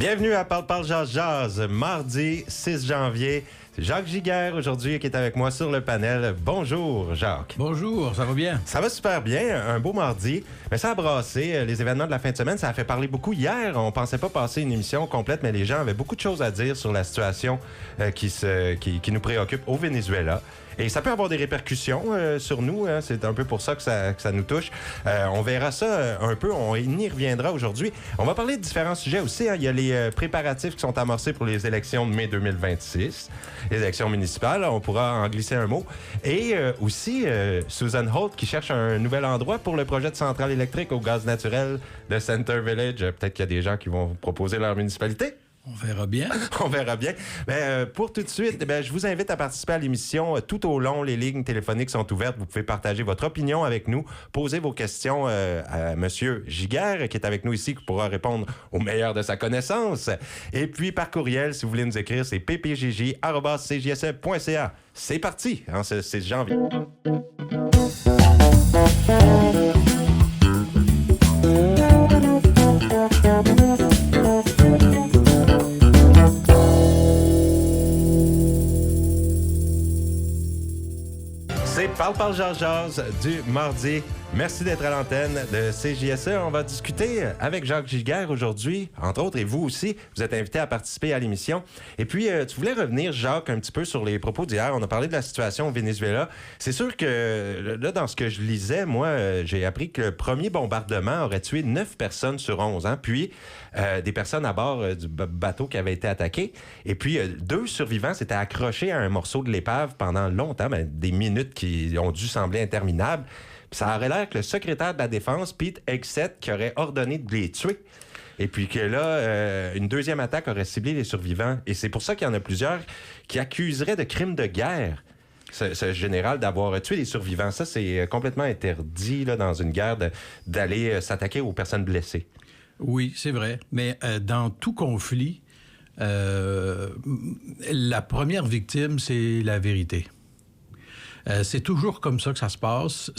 Bienvenue à Parle Jazz Jazz, mardi 6 janvier. C'est Jacques Giguère aujourd'hui qui est avec moi sur le panel. Bonjour Jacques. Bonjour, ça va bien? Ça va super bien, un beau mardi. Mais ça a brassé, les événements de la fin de semaine, ça a fait parler beaucoup. Hier, on pensait pas passer une émission complète, mais les gens avaient beaucoup de choses à dire sur la situation qui nous préoccupe au Venezuela. Et ça peut avoir des répercussions sur nous. Hein. C'est un peu pour ça que ça nous touche. On verra ça un peu. On y reviendra aujourd'hui. On va parler de différents sujets aussi. Hein. Il y a les préparatifs qui sont amorcés pour les élections de mai 2026, les élections municipales. On pourra en glisser un mot. Et aussi, Susan Holt qui cherche un nouvel endroit pour le projet de centrale électrique au gaz naturel de Center Village. Peut-être qu'il y a des gens qui vont proposer leur municipalité. On verra bien. On verra bien. Mais pour tout de suite, je vous invite à participer à l'émission tout au long. Les lignes téléphoniques sont ouvertes. Vous pouvez partager votre opinion avec nous, poser vos questions à M. Giguère, qui est avec nous ici, qui pourra répondre au meilleur de sa connaissance. Et puis, par courriel, si vous voulez nous écrire, c'est ppjj@cjsf.ca. C'est parti, hein, c'est janvier. C'est Parle Jazz Jazz du mardi. Merci d'être à l'antenne de CJSE. On va discuter avec Jacques Giguère aujourd'hui, entre autres, et vous aussi. Vous êtes invité à participer à l'émission. Et puis, tu voulais revenir, Jacques, un petit peu sur les propos d'hier. On a parlé de la situation au Venezuela. C'est sûr que, là, dans ce que je lisais, moi, j'ai appris que le premier bombardement aurait tué 9 personnes sur 11. Hein? Puis, des personnes à bord du bateau qui avait été attaqué. Et puis, 2 survivants s'étaient accrochés à un morceau de l'épave pendant longtemps, des minutes qui ont dû sembler interminables. Puis ça aurait l'air que le secrétaire de la Défense, Pete Hegseth, qui aurait ordonné de les tuer. Et puis que là, une deuxième attaque aurait ciblé les survivants. Et c'est pour ça qu'il y en a plusieurs qui accuseraient de crimes de guerre ce général d'avoir tué les survivants. Ça, c'est complètement interdit là, dans une guerre d'aller s'attaquer aux personnes blessées. Oui, c'est vrai. Mais dans tout conflit, la première victime, c'est la vérité. C'est toujours comme ça que ça se passe.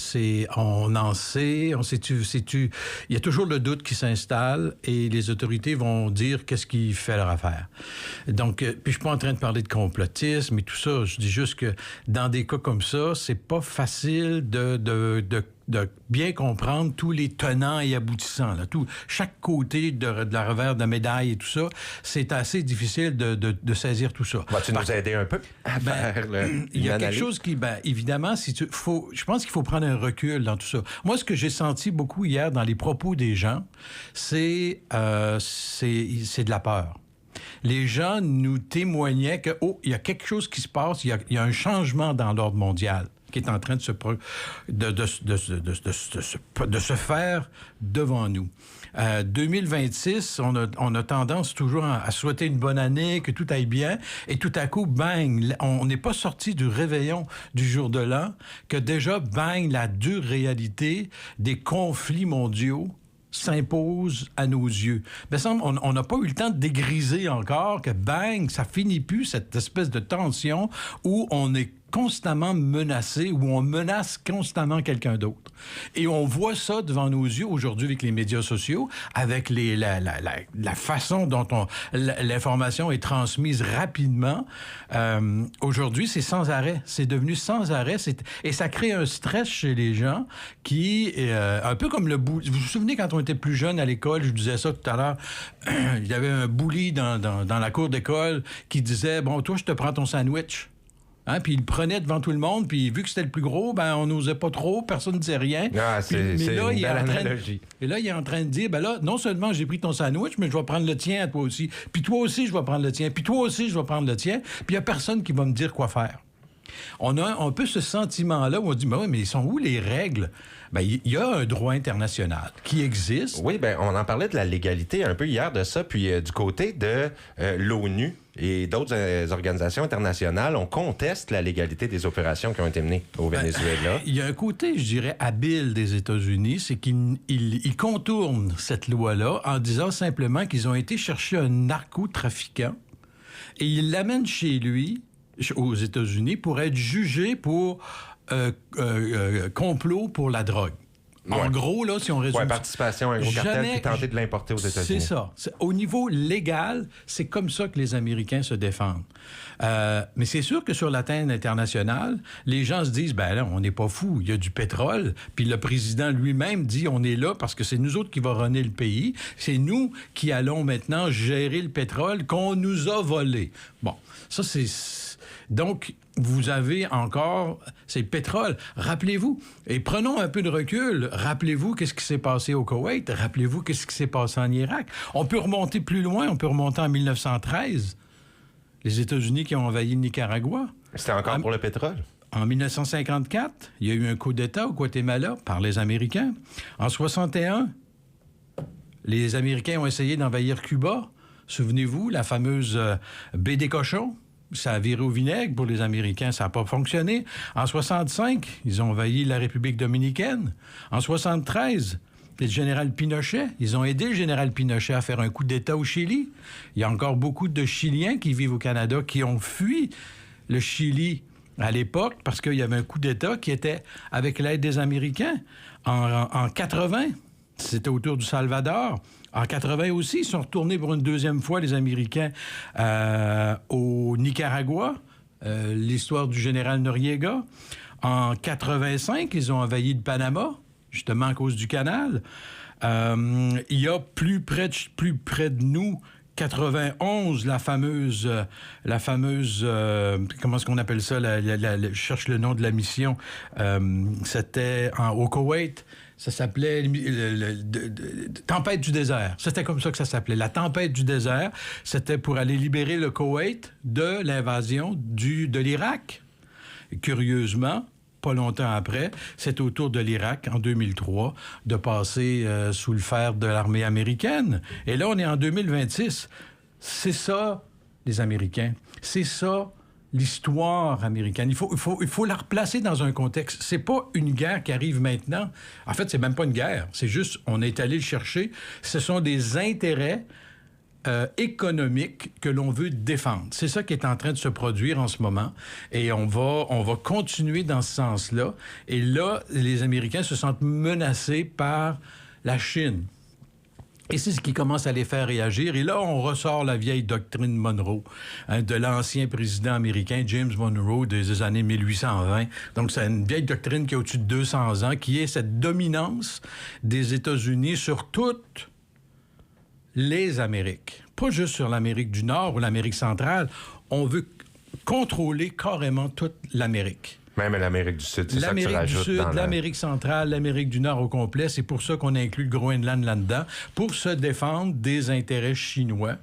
On en sait, il y a toujours le doute qui s'installe et les autorités vont dire qu'est-ce qu'il fait leur affaire. Donc, puis je suis pas en train de parler de complotisme et tout ça. Je dis juste que dans des cas comme ça, c'est pas facile de bien comprendre tous les tenants et aboutissants. Là. Chaque côté de la revers de la médaille et tout ça, c'est assez difficile de saisir tout ça. Vas-tu nous aider un peu à faire il y a quelque chose qui, évidemment, je pense qu'il faut prendre un recul dans tout ça. Moi, ce que j'ai senti beaucoup hier dans les propos des gens, c'est de la peur. Les gens nous témoignaient que, il y a quelque chose qui se passe, il y a un changement dans l'ordre mondial qui est en train de se faire devant nous. 2026, on a tendance toujours à souhaiter une bonne année, que tout aille bien, et tout à coup, bang, on n'est pas sorti du réveillon du jour de l'an, que déjà, bang, la dure réalité des conflits mondiaux s'impose à nos yeux. Mais on n'a pas eu le temps de dégriser encore que, bang, ça finit plus, cette espèce de tension où on est constamment menacé, où on menace constamment quelqu'un d'autre. Et on voit ça devant nos yeux aujourd'hui avec les médias sociaux, avec la façon dont l'information est transmise rapidement. Aujourd'hui, c'est sans arrêt. C'est devenu sans arrêt. Et ça crée un stress chez les gens qui est un peu comme le bully. Vous vous souvenez quand on était plus jeune à l'école, je disais ça tout à l'heure, il y avait un bully dans la cour d'école qui disait « Bon, toi, je te prends ton sandwich ». Hein, puis il le prenait devant tout le monde, puis vu que c'était le plus gros, on n'osait pas trop, personne ne disait rien. Ah, c'est une belle analogie. Et là, il est en train de dire, là, non seulement j'ai pris ton sandwich, mais je vais prendre le tien à toi aussi. Puis toi aussi, je vais prendre le tien. Puis toi aussi, je vais prendre le tien. Puis il n'y a personne qui va me dire quoi faire. On a un peu ce sentiment-là où on dit, mais ils sont où les règles? Il y a un droit international qui existe. Oui, on en parlait de la légalité un peu hier de ça, puis du côté de l'ONU et d'autres organisations internationales, on conteste la légalité des opérations qui ont été menées au Venezuela. Il y a un côté, je dirais, habile des États-Unis, c'est qu'ils contournent cette loi-là en disant simplement qu'ils ont été chercher un narcotrafiquant et ils l'amènent chez lui, aux États-Unis, pour être jugé pour complot pour la drogue. En gros, là, si on résume... Oui, participation à un gros cartel qui tentait de l'importer aux États-Unis. C'est ça. Au niveau légal, c'est comme ça que les Américains se défendent. Mais c'est sûr que sur la scène internationale, les gens se disent, ben là, on n'est pas fous, il y a du pétrole. Puis le président lui-même dit, on est là parce que c'est nous autres qui va runner le pays. C'est nous qui allons maintenant gérer le pétrole qu'on nous a volé. Bon, ça, c'est... Donc, vous avez encore... C'est le pétrole. Rappelez-vous, et prenons un peu de recul, rappelez-vous qu'est-ce qui s'est passé au Koweït, rappelez-vous qu'est-ce qui s'est passé en Irak. On peut remonter plus loin, on peut remonter en 1913. Les États-Unis qui ont envahi le Nicaragua. C'était encore pour le pétrole? En 1954, il y a eu un coup d'État au Guatemala par les Américains. En 61, les Américains ont essayé d'envahir Cuba. Souvenez-vous, la fameuse baie des cochons. Ça a viré au vinaigre pour les Américains, ça n'a pas fonctionné. En 65, ils ont envahi la République dominicaine. En 73, le général Pinochet, ils ont aidé le général Pinochet à faire un coup d'État au Chili. Il y a encore beaucoup de Chiliens qui vivent au Canada qui ont fui le Chili à l'époque parce qu'il y avait un coup d'État qui était avec l'aide des Américains. En 80, c'était autour du Salvador. En 80 aussi, ils sont retournés pour une deuxième fois, les Américains, au Nicaragua, l'histoire du général Noriega. En 85, ils ont envahi le Panama, justement à cause du canal. Il y a plus près de nous, 91, la fameuse comment est-ce qu'on appelle ça? Je cherche le nom de la mission. C'était au Koweït. Ça s'appelait Tempête du désert. C'était comme ça que ça s'appelait. La tempête du désert, c'était pour aller libérer le Koweït de l'invasion de l'Irak. Et curieusement, pas longtemps après, c'est au tour de l'Irak, en 2003, de passer sous le fer de l'armée américaine. Et là, on est en 2026. C'est ça, les Américains. C'est ça, l'histoire américaine. Il faut la replacer dans un contexte. C'est pas une guerre qui arrive maintenant. En fait, c'est même pas une guerre. C'est juste, on est allé le chercher. Ce sont des intérêts économiques que l'on veut défendre. C'est ça qui est en train de se produire en ce moment. Et on va continuer dans ce sens-là. Et là, les Américains se sentent menacés par la Chine. Et c'est ce qui commence à les faire réagir. Et là, on ressort la vieille doctrine Monroe, de l'ancien président américain James Monroe des années 1820. Donc, c'est une vieille doctrine qui a au-dessus de 200 ans, qui est cette dominance des États-Unis sur toutes les Amériques. Pas juste sur l'Amérique du Nord ou l'Amérique centrale. On veut contrôler carrément toute l'Amérique. Même l'Amérique du Sud, c'est ça que tu rajoutes. L'Amérique du Sud, l'Amérique centrale, l'Amérique du Nord au complet. C'est pour ça qu'on inclut le Groenland là-dedans, pour se défendre des intérêts chinois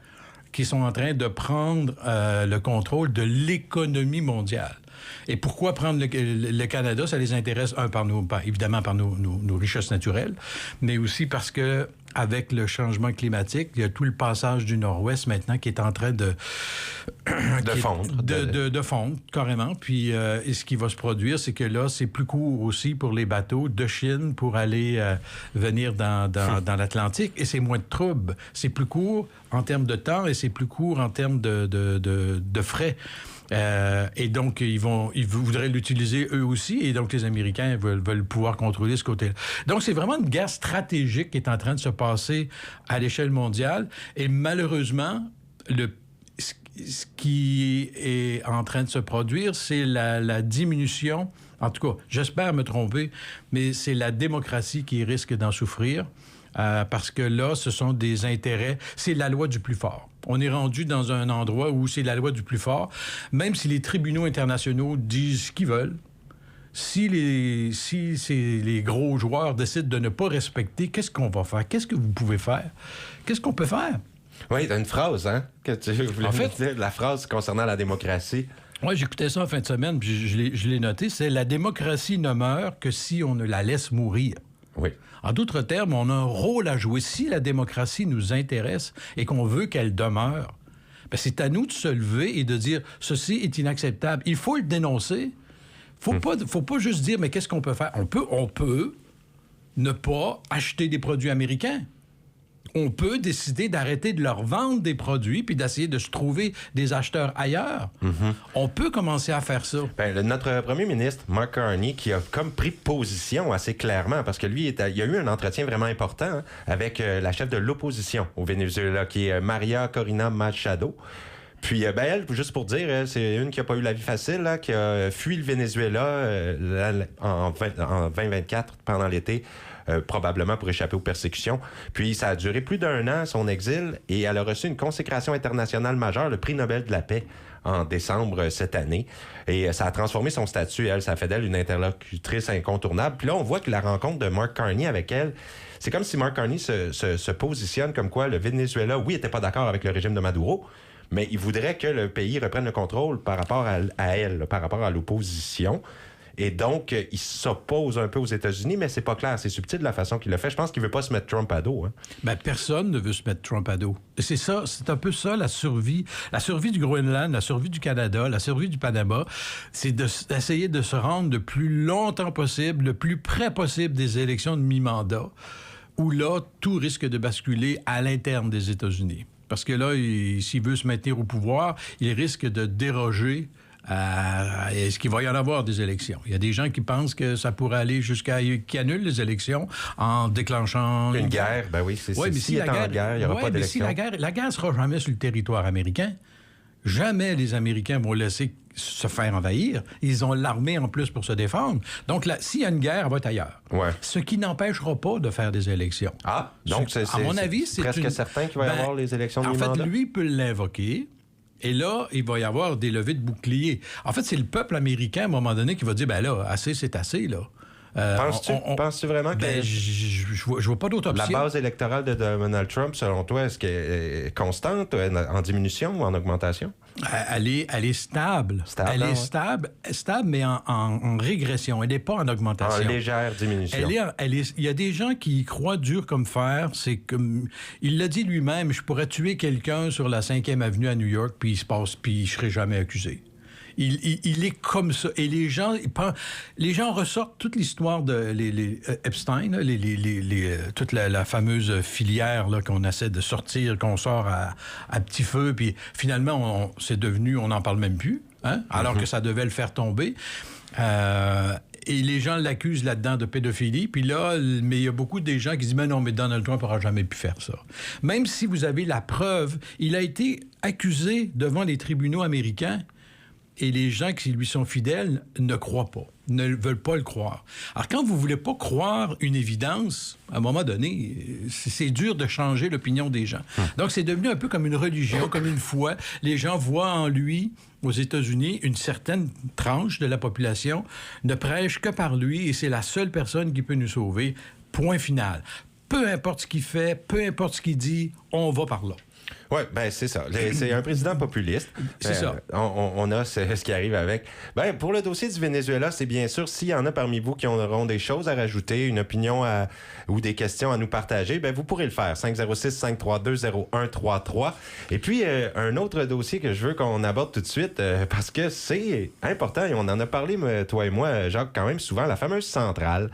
qui sont en train de prendre le contrôle de l'économie mondiale. Et pourquoi prendre le Canada? Ça les intéresse, évidemment par nos richesses naturelles, mais aussi parce que avec le changement climatique, il y a tout le passage du Nord-Ouest maintenant qui est en train de fondre. De fondre, carrément. Puis et ce qui va se produire, c'est que là, c'est plus court aussi pour les bateaux de Chine pour aller venir dans l'Atlantique. Et c'est moins de troubles. C'est plus court en termes de temps et c'est plus court en termes de frais. Et donc, ils voudraient l'utiliser eux aussi, et donc les Américains veulent pouvoir contrôler ce côté-là. Donc, c'est vraiment une guerre stratégique qui est en train de se passer à l'échelle mondiale, et malheureusement, ce qui est en train de se produire, c'est la diminution, en tout cas, j'espère me tromper, mais c'est la démocratie qui risque d'en souffrir, parce que là, ce sont des intérêts, c'est la loi du plus fort. On est rendu dans un endroit où c'est la loi du plus fort, même si les tribunaux internationaux disent ce qu'ils veulent. Si les gros joueurs décident de ne pas respecter, qu'est-ce qu'on va faire? Qu'est-ce que vous pouvez faire? Qu'est-ce qu'on peut faire? Oui, t'as une phrase, hein, que tu voulais dire, la phrase concernant la démocratie. Oui, j'écoutais ça en fin de semaine, puis je l'ai noté, c'est « La démocratie ne meurt que si on ne la laisse mourir ». Oui. En d'autres termes, on a un rôle à jouer. Si la démocratie nous intéresse et qu'on veut qu'elle demeure, bien, c'est à nous de se lever et de dire « Ceci est inacceptable ». Il faut le dénoncer. Faut pas juste dire « Mais qu'est-ce qu'on peut faire? » On peut ne pas acheter des produits américains. on peut décider d'arrêter de leur vendre des produits puis d'essayer de se trouver des acheteurs ailleurs. On peut commencer à faire ça. Ben, notre premier ministre, Mark Carney, qui a comme pris position assez clairement, parce que lui, il y a eu un entretien vraiment important avec la chef de l'opposition au Venezuela, qui est Maria Corina Machado. Puis, ben, elle, juste pour dire, c'est une qui n'a pas eu la vie facile, là, qui a fui le Venezuela en 2024, pendant l'été, probablement pour échapper aux persécutions. Puis, ça a duré plus d'un an, son exil, et elle a reçu une consécration internationale majeure, le prix Nobel de la paix, en décembre cette année. Et ça a transformé son statut, elle. Ça a fait d'elle une interlocutrice incontournable. Puis là, on voit que la rencontre de Mark Carney avec elle, c'est comme si Mark Carney se positionne comme quoi le Venezuela, oui, n'était pas d'accord avec le régime de Maduro, mais il voudrait que le pays reprenne le contrôle par rapport à elle, par rapport à l'opposition. Et donc, il s'oppose un peu aux États-Unis, mais c'est pas clair. C'est subtil de la façon qu'il le fait. Je pense qu'il veut pas se mettre Trump à dos. Hein. Ben, personne ne veut se mettre Trump à dos. C'est ça, c'est un peu ça la survie. La survie du Groenland, la survie du Canada, la survie du Panama, c'est d'essayer de se rendre le plus longtemps possible, le plus près possible des élections de mi-mandat, où là, tout risque de basculer à l'interne des États-Unis. Parce que là, s'il veut se maintenir au pouvoir, il risque de déroger est-ce qu'il va y en avoir des élections? Il y a des gens qui pensent que ça pourrait aller jusqu'à qu'ils annulent les élections en déclenchant... Une guerre, ben oui. Mais s'il est en guerre, il n'y aura pas d'élection. Si la guerre ne sera jamais sur le territoire américain. Jamais les Américains vont laisser se faire envahir. Ils ont l'armée en plus pour se défendre. Donc, s'il y a une guerre, elle va être ailleurs. Ouais. Ce qui n'empêchera pas de faire des élections. Ah, donc à mon avis, c'est presque certain qu'il va y avoir les élections de mi-mandat. En fait, lui peut l'invoquer. Et là, il va y avoir des levées de boucliers. En fait, c'est le peuple américain, à un moment donné, qui va dire, ben là, assez, c'est assez, là. Penses-tu vraiment que... je vois pas d'autre option. La base électorale de Donald Trump, selon toi, est-ce qu'elle est constante, en diminution ou en augmentation? Elle est stable. Elle est stable, mais en régression. Elle n'est pas en augmentation. En légère diminution. Il y a des gens qui y croient dur comme fer. C'est comme... Il l'a dit lui-même, je pourrais tuer quelqu'un sur la 5e avenue à New York, puis je ne serai jamais accusé. Il est comme ça. Et les gens ressortent toute l'histoire de Epstein, toute la fameuse filière là, qu'on essaie de sortir, qu'on sort à petit feu, puis finalement, c'est devenu, on n'en parle même plus, hein, alors que ça devait le faire tomber. Et les gens l'accusent là-dedans de pédophilie. Puis là, mais il y a beaucoup de gens qui disent « Mais non, mais Donald Trump n'aura jamais pu faire ça. » Même si vous avez la preuve, il a été accusé devant les tribunaux américains. Et les gens qui lui sont fidèles ne croient pas, ne veulent pas le croire. Alors, quand vous ne voulez pas croire une évidence, à un moment donné, c'est dur de changer l'opinion des gens. Donc, c'est devenu un peu comme une religion, comme une foi. Les gens voient en lui, aux États-Unis, une certaine tranche de la population ne prêche que par lui et c'est la seule personne qui peut nous sauver. Point final. Peu importe ce qu'il fait, peu importe ce qu'il dit, on va par là. Oui, ben c'est ça. C'est un président populiste. C'est ça. On a ce qui arrive avec. Ben, pour le dossier du Venezuela, c'est bien sûr, s'il y en a parmi vous qui auront des choses à rajouter, une opinion ou des questions à nous partager, ben vous pourrez le faire. 506-532-0133. Et puis, un autre dossier que je veux qu'on aborde tout de suite, parce que c'est important, et on en a parlé, toi et moi, Jacques, quand même souvent, la fameuse centrale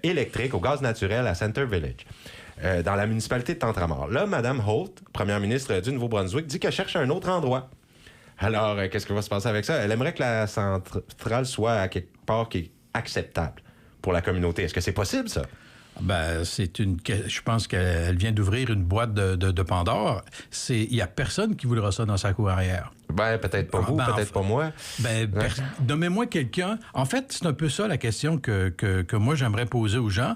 électrique au gaz naturel à Center Village. Dans la municipalité de Tentramar. Là, Mme Holt, première ministre du Nouveau-Brunswick, dit qu'elle cherche un autre endroit. Alors, qu'est-ce qui va se passer avec ça? Elle aimerait que la centrale soit à quelque part qui est acceptable pour la communauté. Est-ce que c'est possible, ça? Ben, je pense qu'elle vient d'ouvrir une boîte de Pandore. Il n'y a personne qui voudra ça dans sa cour arrière. Ben, peut-être pas vous, peut-être pas moi. Ben, nommez-moi quelqu'un. En fait, c'est un peu ça la question que moi, j'aimerais poser aux gens.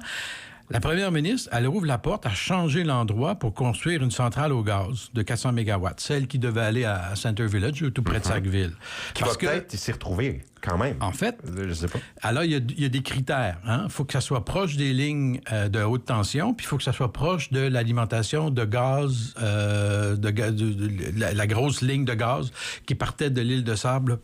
La première ministre, elle ouvre la porte à changer l'endroit pour construire une centrale au gaz de 400 MW, celle qui devait aller à Center Village, tout près de Sackville. Qui va peut-être s'y retrouver, quand même. En fait, je sais pas. Alors, il y a des critères. Il faut que ça soit proche des lignes de haute tension, puis il faut que ça soit proche de l'alimentation de gaz, la grosse ligne de gaz qui partait de l'île de Sable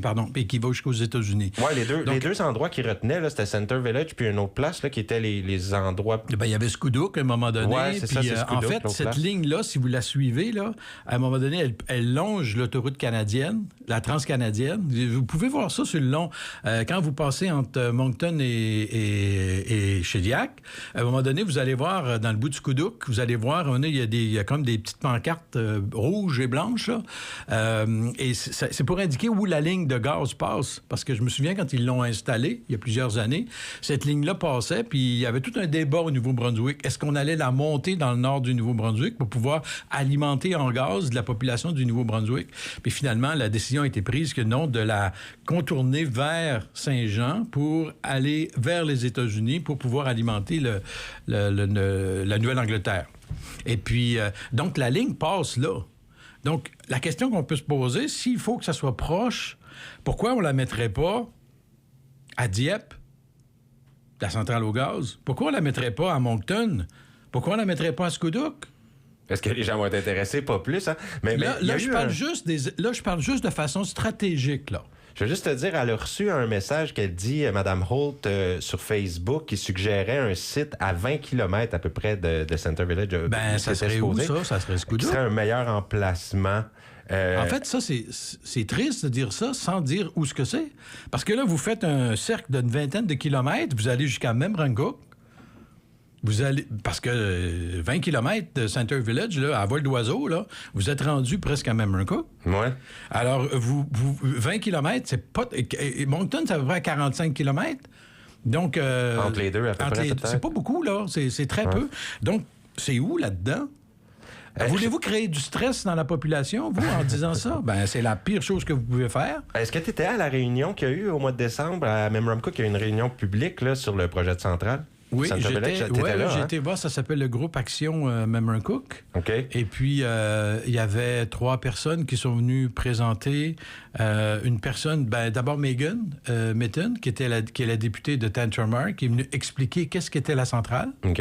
Pardon, et qui va jusqu'aux États-Unis. Oui, les deux endroits qui retenaient, là, c'était Center Village puis une autre place là, qui étaient les endroits... Ben, il y avait Scoudouc à un moment donné. Oui, c'est puis, ça, c'est Scoudouc, en fait, cette place. ligne-là, si vous la suivez, là, à un moment donné, elle longe l'autoroute canadienne, la transcanadienne. Vous pouvez voir ça sur le long. Quand vous passez entre Moncton et Shediac, à un moment donné, vous allez voir dans le bout du Scoudouc, vous allez voir, il y a comme des petites pancartes rouges et blanches. Là. Et c'est pour indiquer où la ligne de gaz passe. Parce que je me souviens, quand ils l'ont installée, il y a plusieurs années, cette ligne-là passait, puis il y avait tout un débat au Nouveau-Brunswick. Est-ce qu'on allait la monter dans le nord du Nouveau-Brunswick pour pouvoir alimenter en gaz de la population du Nouveau-Brunswick? Puis finalement, la décision a été prise que non, de la contourner vers Saint-Jean pour aller vers les États-Unis pour pouvoir alimenter la Nouvelle-Angleterre. Et puis, donc, la ligne passe là. Donc, la question qu'on peut se poser, s'il faut que ça soit proche, pourquoi on ne la mettrait pas à Dieppe, la centrale au gaz? Pourquoi on ne la mettrait pas à Moncton? Pourquoi on ne la mettrait pas à Scoudouc? Est-ce que les gens vont être intéressés? Pas plus, hein? Mais là, je parle juste de façon stratégique, là. Je veux juste te dire, elle a reçu un message qu'elle dit, Mme Holt, sur Facebook, qui suggérait un site à 20 km à peu près de Center Village. Ben, ça serait où, ça? Ça serait Scoudouc. Ce serait un meilleur emplacement. En fait, ça, c'est triste de dire ça sans dire où ce que c'est. Parce que là, vous faites un cercle d'une vingtaine de kilomètres, vous allez jusqu'à Memramcook. Vous allez... Parce que 20 km de Center Village, là, à vol d'oiseau, là, vous êtes rendu presque à Memramcook. Oui. Alors, 20 km, c'est pas... Moncton, c'est à peu près à 45 km. Donc... entre les deux, à peu près, peut-être. C'est pas beaucoup, là. C'est très peu. Donc, c'est où, là-dedans? Voulez-vous créer du stress dans la population, vous, en disant ça? Ben, c'est la pire chose que vous pouvez faire. Est-ce que tu étais à la réunion qu'il y a eu au mois de décembre à Memramcook? Il y a eu une réunion publique là, sur le projet de centrale. Oui, j'ai été voir, ça s'appelle le groupe Action Memramcook. OK. Et puis, il y avait 3 personnes qui sont venues présenter. Une personne, d'abord Megan Mitton, qui est la députée de Tantramar, qui est venue expliquer qu'est-ce qu'était la centrale. OK.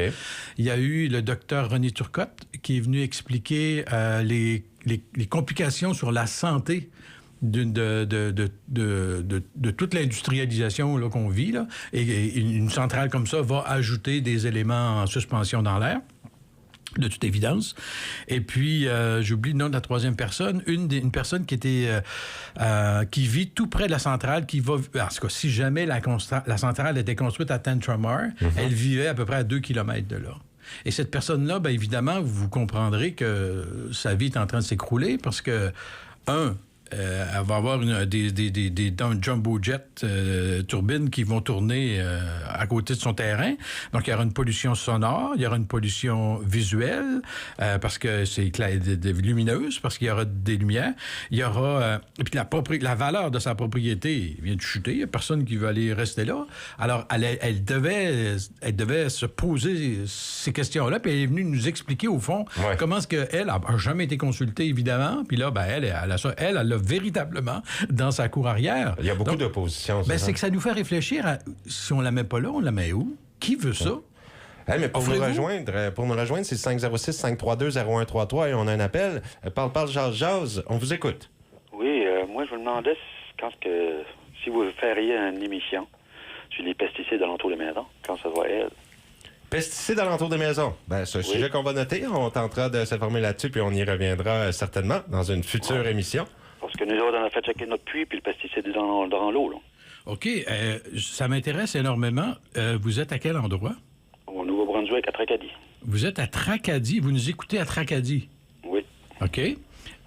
Il y a eu le docteur René Turcotte, qui est venu expliquer les complications sur la santé de toute l'industrialisation là, qu'on vit. Là. Et une centrale comme ça va ajouter des éléments en suspension dans l'air, de toute évidence. Et puis, j'oublie le nom de la troisième personne, une personne qui vit tout près de la centrale, qui va... En tout cas, si jamais la centrale était construite à Tantramar, elle vivait à peu près à 2 km de là. Et cette personne-là, bien évidemment, vous comprendrez que sa vie est en train de s'écrouler parce que, elle va avoir des jumbo jet turbines qui vont tourner à côté de son terrain. Donc, il y aura une pollution sonore, il y aura une pollution visuelle, parce que c'est lumineuse, parce qu'il y aura des lumières. Il y aura... et puis, la valeur de sa propriété vient de chuter. Il n'y a personne qui veut aller rester là. Alors, elle devait se poser ces questions-là, puis elle est venue nous expliquer, au fond, comment est-ce qu'elle n'a jamais été consultée, évidemment. Puis là, elle a véritablement dans sa cour arrière. Il y a beaucoup d'opposition. C'est que ça nous fait réfléchir à, si on la met pas là, on la met où? Qui veut ça? Mais pour nous rejoindre, c'est 506-532-0133 et on a un appel. Parle, jase. On vous écoute. Oui, moi, je me demandais si vous feriez une émission sur les pesticides alentour des maisons, quand ça va être. Pesticides alentour des maisons. C'est un sujet qu'on va noter. On tentera de s'informer là-dessus, puis on y reviendra certainement dans une future émission. Parce que nous autres, on a fait checker notre puits, puis le pesticide est dans l'eau, là. OK. Ça m'intéresse énormément. Vous êtes à quel endroit? Au Nouveau-Brunswick, à Tracadie. Vous êtes à Tracadie. Vous nous écoutez à Tracadie? Oui. OK.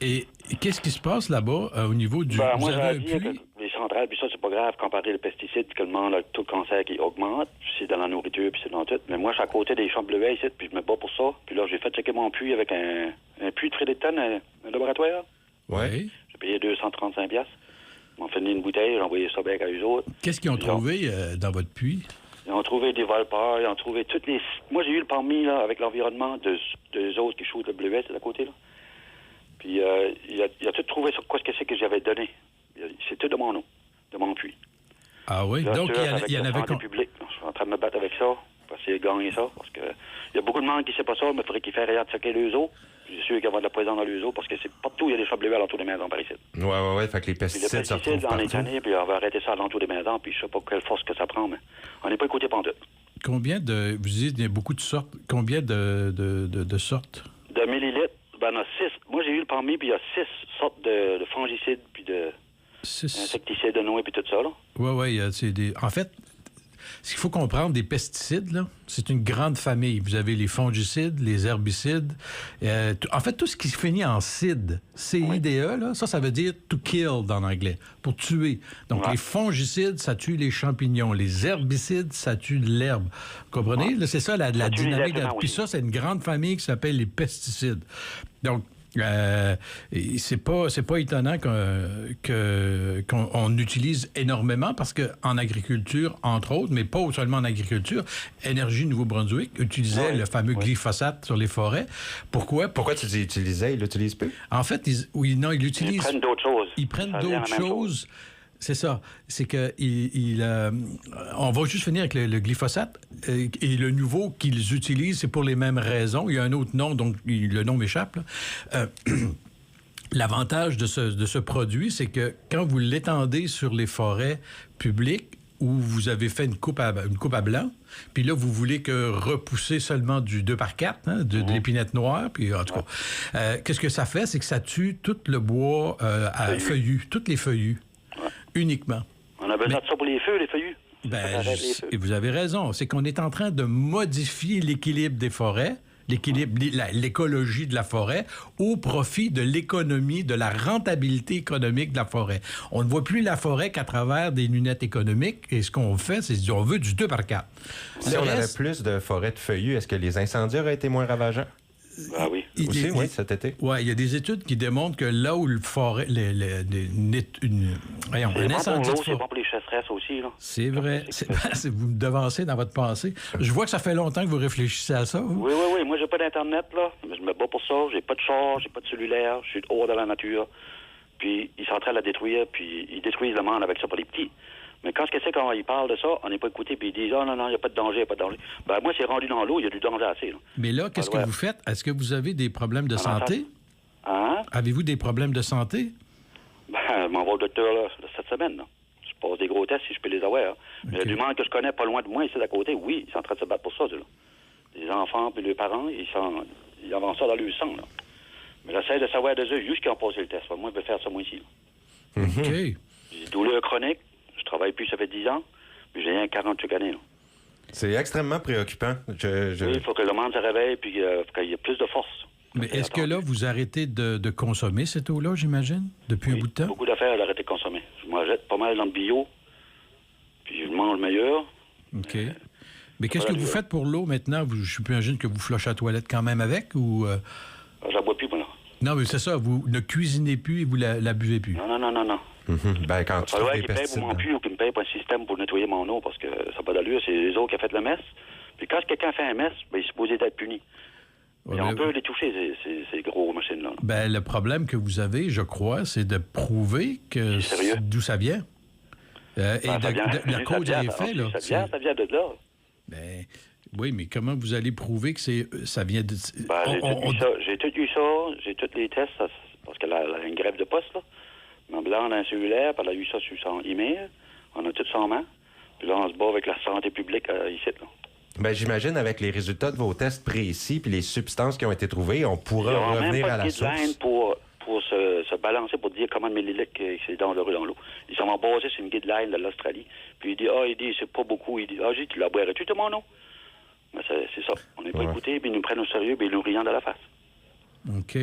Et qu'est-ce qui se passe là-bas au niveau du... moi, j'ai dit que les centrales, puis ça, c'est pas grave, comparer les pesticides, puis que le taux de cancer qui augmente, puis c'est dans la nourriture, puis c'est dans tout. Mais moi, je suis à côté des champs de bleuets ici, puis je me bats pour ça. Puis là, j'ai fait checker mon puits avec un puits de Fredericton, un laboratoire. Oui. J'ai payé 235$. Ils m'ont fait une bouteille, j'ai envoyé ça bien à eux autres. Qu'est-ce qu'ils ont trouvé dans votre puits? Ils ont trouvé des volpeurs, ils ont trouvé toutes les... Moi, j'ai eu le permis, là, avec l'environnement de autres qui shootent le bleuet, c'est à côté, là. Puis, il a tout trouvé sur quoi c'est que j'avais donné. C'est tout de mon nom, de mon puits. Ah oui? Là, donc, il y en avait... public. Je suis en train de me battre avec ça, pour essayer de gagner ça, parce que il y a beaucoup de monde qui ne sait pas ça, mais il faudrait qu'ils fassent rien de checker les eaux. sûr qu'il va y avoir de la poison dans les eaux parce que c'est partout, il y a des champs bleuets alentour des maisons par ici. Ouais. Fait que les Puis pesticides les se retrouvent pesticides, on est partout. tanné, puis on va arrêter ça alentour des maisons, puis je sais pas quelle force que ça prend, mais on n'est pas écouté pantoute. Combien de... Vous dites qu'il y a beaucoup de sortes. Combien de sortes? De millilitres, ben, on a 6. Moi, j'ai eu le parmi, puis il y a 6 sortes de fongicides, puis de 6. insecticides de noix, puis tout ça, là. Oui. En fait, ce qu'il faut comprendre des pesticides, là, c'est une grande famille. Vous avez les fongicides, les herbicides. En fait, tout ce qui finit en cide, C-I-D-E, là, ça veut dire to kill en anglais, pour tuer. Donc, les fongicides, ça tue les champignons. Les herbicides, ça tue l'herbe. Vous comprenez? Là, c'est ça la dynamique. Puis ça, c'est une grande famille qui s'appelle les pesticides. Donc, c'est pas étonnant qu'on utilise énormément parce qu'en agriculture, entre autres, mais pas seulement en agriculture, Énergie Nouveau-Brunswick utilisait le fameux glyphosate sur les forêts. Pourquoi? Pourquoi tu dis utilisait? Ils l'utilisent plus? En fait, ils l'utilisent. Ils prennent d'autres choses. Ils prennent Ça vient d'autres la même choses. C'est ça. C'est que on va juste finir avec le glyphosate. Et le nouveau qu'ils utilisent, c'est pour les mêmes raisons. Il y a un autre nom, donc le nom m'échappe. L'avantage de ce produit, c'est que quand vous l'étendez sur les forêts publiques où vous avez fait une coupe à blanc, puis là, vous voulez que repousser seulement du 2x4, de l'épinette noire, puis en tout cas, qu'est-ce que ça fait? C'est que ça tue tout le bois à feuillus, toutes les feuillus. Uniquement. On a besoin de ça pour les feux, les feuillus. Et vous avez raison. C'est qu'on est en train de modifier l'équilibre des forêts, l'écologie de la forêt, au profit de l'économie, de la rentabilité économique de la forêt. On ne voit plus la forêt qu'à travers des lunettes économiques. Et ce qu'on fait, c'est qu'on veut du 2x4. Si on avait plus de forêts de feuillus, est-ce que les incendies auraient été moins ravageants? Ah oui. Aussi, oui, cet été. Oui, il y a des études qui démontrent que là où le forêt... un incendie de c'est bon pour les chasseresses aussi, là. C'est vrai. Vous me devancez dans votre pensée. Je vois que ça fait longtemps que vous réfléchissez à ça. Vous. Oui. Moi, j'ai pas d'Internet, là. Mais je me bats pour ça. J'ai pas de char, j'ai pas de cellulaire. Je suis hors de la nature. Puis, ils sont en train de la détruire, puis ils détruisent le monde avec ça pour les petits. Mais quand ils parlent de ça, on n'est pas écouté, puis ils disent « Ah non, il n'y a pas de danger, Ben, moi, c'est rendu dans l'eau, il y a du danger assez, là. Mais là, qu'est-ce que vous faites? Est-ce que vous avez des problèmes de santé? Hein? Avez-vous des problèmes de santé? Ben, je m'en vais au docteur, là, cette semaine, là. Je passe des gros tests si je peux les avoir. Hein. Mais il y a du monde que je connais pas loin de moi, ici d'à côté, oui, ils sont en train de se battre pour ça, là. Les enfants puis les parents, ils avancent ça dans le sang, là. Mais j'essaie de savoir de eux, juste qui ont passé le test. Moi, je vais faire ça, moi, ici, là. OK. J'ai des douleurs chroniques. Je travaille plus, ça fait 10 ans. Puis j'ai un 48 années. Là. C'est extrêmement préoccupant. Oui, il faut que le monde se réveille puis qu'il y ait plus de force. Mais est-ce que là, vous arrêtez de consommer cette eau-là, j'imagine, depuis un bout de temps? Beaucoup d'affaires, d'arrêter de consommer. Je m'en jette pas mal dans le bio. Puis je mange le meilleur. OK. Mais qu'est-ce que vous faites pour l'eau maintenant? Je j'imagine que vous flushez à la toilette quand même avec ou... Je la bois plus, moi, là. Non, mais c'est ça. Vous ne cuisinez plus et vous la buvez plus. Non. Ben, quand tu trouves des pesticides... Pour mon puits ou qu'il me paye pour un système pour nettoyer mon eau parce que ça n'a pas d'allure. C'est les autres qui ont fait le mess. Puis quand quelqu'un fait un mess, ben, il est supposé être puni. Ouais, et on peut les toucher, ces gros machines-là. Ben, le problème que vous avez, je crois, c'est de prouver que d'où ça vient. Et la cause à effet, là. Ça vient de là. Ben, oui, mais comment vous allez prouver que ça vient de... J'ai tout eu ça. J'ai tous les tests. Parce qu'elle a une grève de poste, là. Ma blonde a un cellulaire, puis elle a eu ça sur son email. On a tout ça en main. Puis là, on se bat avec la santé publique ici, là. Ben, j'imagine, avec les résultats de vos tests précis puis les substances qui ont été trouvées, on pourra revenir à la source. Il n'y a même pas de guideline pour se balancer, pour dire comment de millilitres c'est dangereux dans l'eau. Ils sont basés sur une guideline de l'Australie. Puis il dit, c'est pas beaucoup. Il dit, tu la boirais-tu, tout mon eau? Mais c'est ça. On n'est pas écoutés, puis ils nous prennent au sérieux, puis ils nous rient dans la face. OK.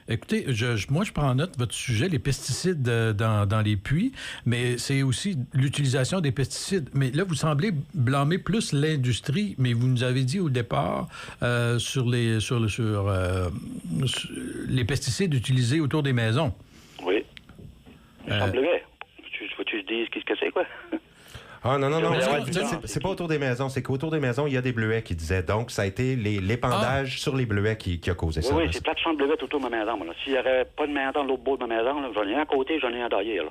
Écoutez, moi, je prends en note votre sujet, les pesticides dans les puits, mais c'est aussi l'utilisation des pesticides. Mais là, vous semblez blâmer plus l'industrie, mais vous nous avez dit au départ sur les pesticides utilisés autour des maisons. Oui. Il semblerait. Faut-tu te dire qu'est-ce que c'est, quoi? Ah non, c'est pas autour des maisons. C'est qu'autour des maisons, il y a des bleuets qui disaient. Donc, ça a été l'épandage sur les bleuets qui a causé ça. Oui, c'est plein de champs de bleuets autour de ma maison. S'il n'y avait pas de maison dans l'autre bout de ma maison, j'en ai un à côté, j'en ai un derrière. Là.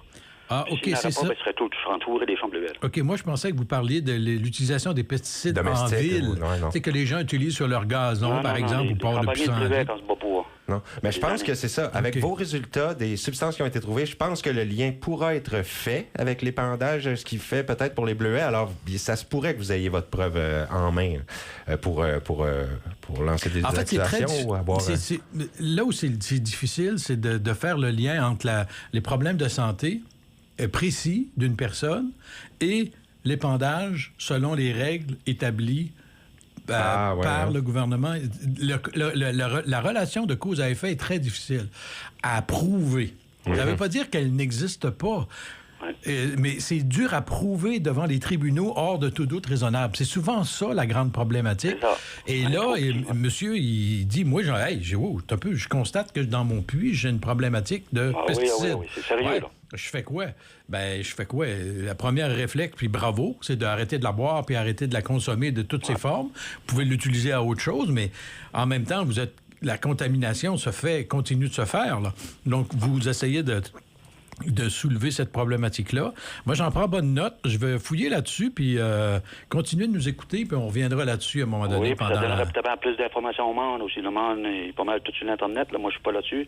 Ah, OK, c'est ça. Je serais entouré des champs de bleuets. OK, moi, je pensais que vous parliez de l'utilisation des pesticides en ville. C'est que les gens utilisent sur leur gazon, par exemple, ou port de pissenlit. Non. Mais je pense que c'est ça. Avec vos résultats des substances qui ont été trouvées, je pense que le lien pourra être fait avec l'épandage, ce qui fait peut-être pour les bleuets. Alors, ça se pourrait que vous ayez votre preuve en main pour lancer des accusations ou avoir... Là où c'est difficile, c'est de faire le lien entre les problèmes de santé précis d'une personne et l'épandage selon les règles établies par le gouvernement. La relation de cause à effet est très difficile à prouver. Ça ne veut pas dire qu'elle n'existe pas. Mais c'est dur à prouver devant les tribunaux hors de tout doute raisonnable. C'est souvent ça, la grande problématique. Et là, monsieur, il dit, moi, je constate que dans mon puits, j'ai une problématique de pesticides. Oui, c'est sérieux, là. Je fais quoi? La première réflexe, puis bravo, c'est d'arrêter de la boire puis arrêter de la consommer de toutes ses formes. Vous pouvez l'utiliser à autre chose, mais en même temps, la contamination continue de se faire, là. Donc, vous essayez de soulever cette problématique-là. Moi, j'en prends bonne note. Je vais fouiller là-dessus, puis continuer de nous écouter, puis on reviendra là-dessus à un moment donné. Oui, puis ça donnerait peut-être plus d'informations au monde aussi. Le monde est pas mal tout sur l'Internet. Là. Moi, je suis pas là-dessus.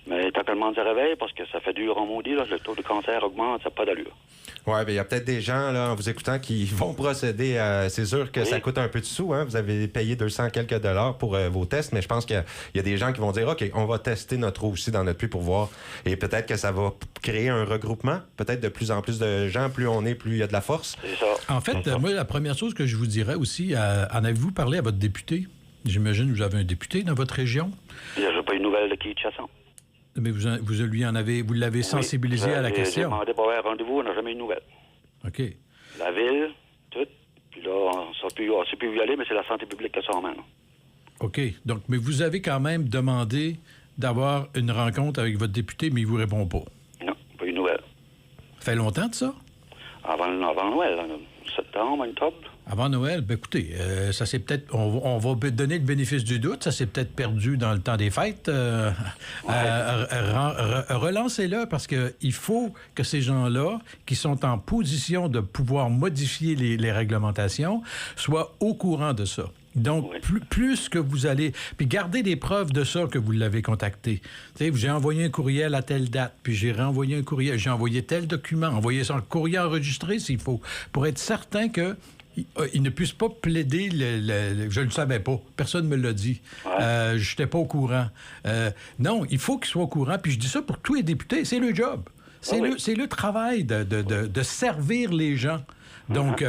Mais tant que le monde se réveille, parce que ça fait dur en maudit, là, le taux de cancer augmente, ça n'a pas d'allure. Oui, bien, il y a peut-être des gens, là, en vous écoutant, qui vont procéder à... C'est sûr que ça coûte un peu de sous, hein? Vous avez payé 200 quelques dollars pour vos tests, mais je pense qu'il y a des gens qui vont dire, OK, on va tester notre eau aussi dans notre puits pour voir. Et peut-être que ça va créer un regroupement. Peut-être de plus en plus de gens, plus on est, plus il y a de la force. C'est ça. En fait, moi, la première chose que je vous dirais aussi, en avez-vous parlé à votre député? J'imagine que vous avez un député dans votre région? Il n'y a pas une nouvelle de Keith Chasson. Mais vous l'avez sensibilisé à la question. J'ai demandé pour avoir un rendez-vous, on n'a jamais eu de nouvelles. OK. La ville, tout. Puis là, on ne sait plus où y aller, mais c'est la santé publique qui s'en mène. OK. Donc, mais vous avez quand même demandé d'avoir une rencontre avec votre député, mais il ne vous répond pas. Non, pas eu de nouvelles. Ça fait longtemps de ça? Avant Noël, septembre, octobre. Avant Noël, bien écoutez, ça c'est peut-être... On va donner le bénéfice du doute, ça s'est peut-être perdu dans le temps des fêtes. Relancez-le, parce qu'il faut que ces gens-là, qui sont en position de pouvoir modifier les réglementations, soient au courant de ça. Donc, plus que vous allez... Puis gardez des preuves de ça que vous l'avez contacté. Tu sais, j'ai envoyé un courriel à telle date, puis j'ai renvoyé un courriel, j'ai envoyé tel document, envoyé ça en courrier enregistré s'il faut, pour être certain que il ne puisse pas plaider je ne le savais pas. Personne ne me l'a dit. Je n'étais pas au courant. Non, il faut qu'il soit au courant. Puis je dis ça pour tous les députés. C'est le job. C'est le travail de servir les gens. Donc,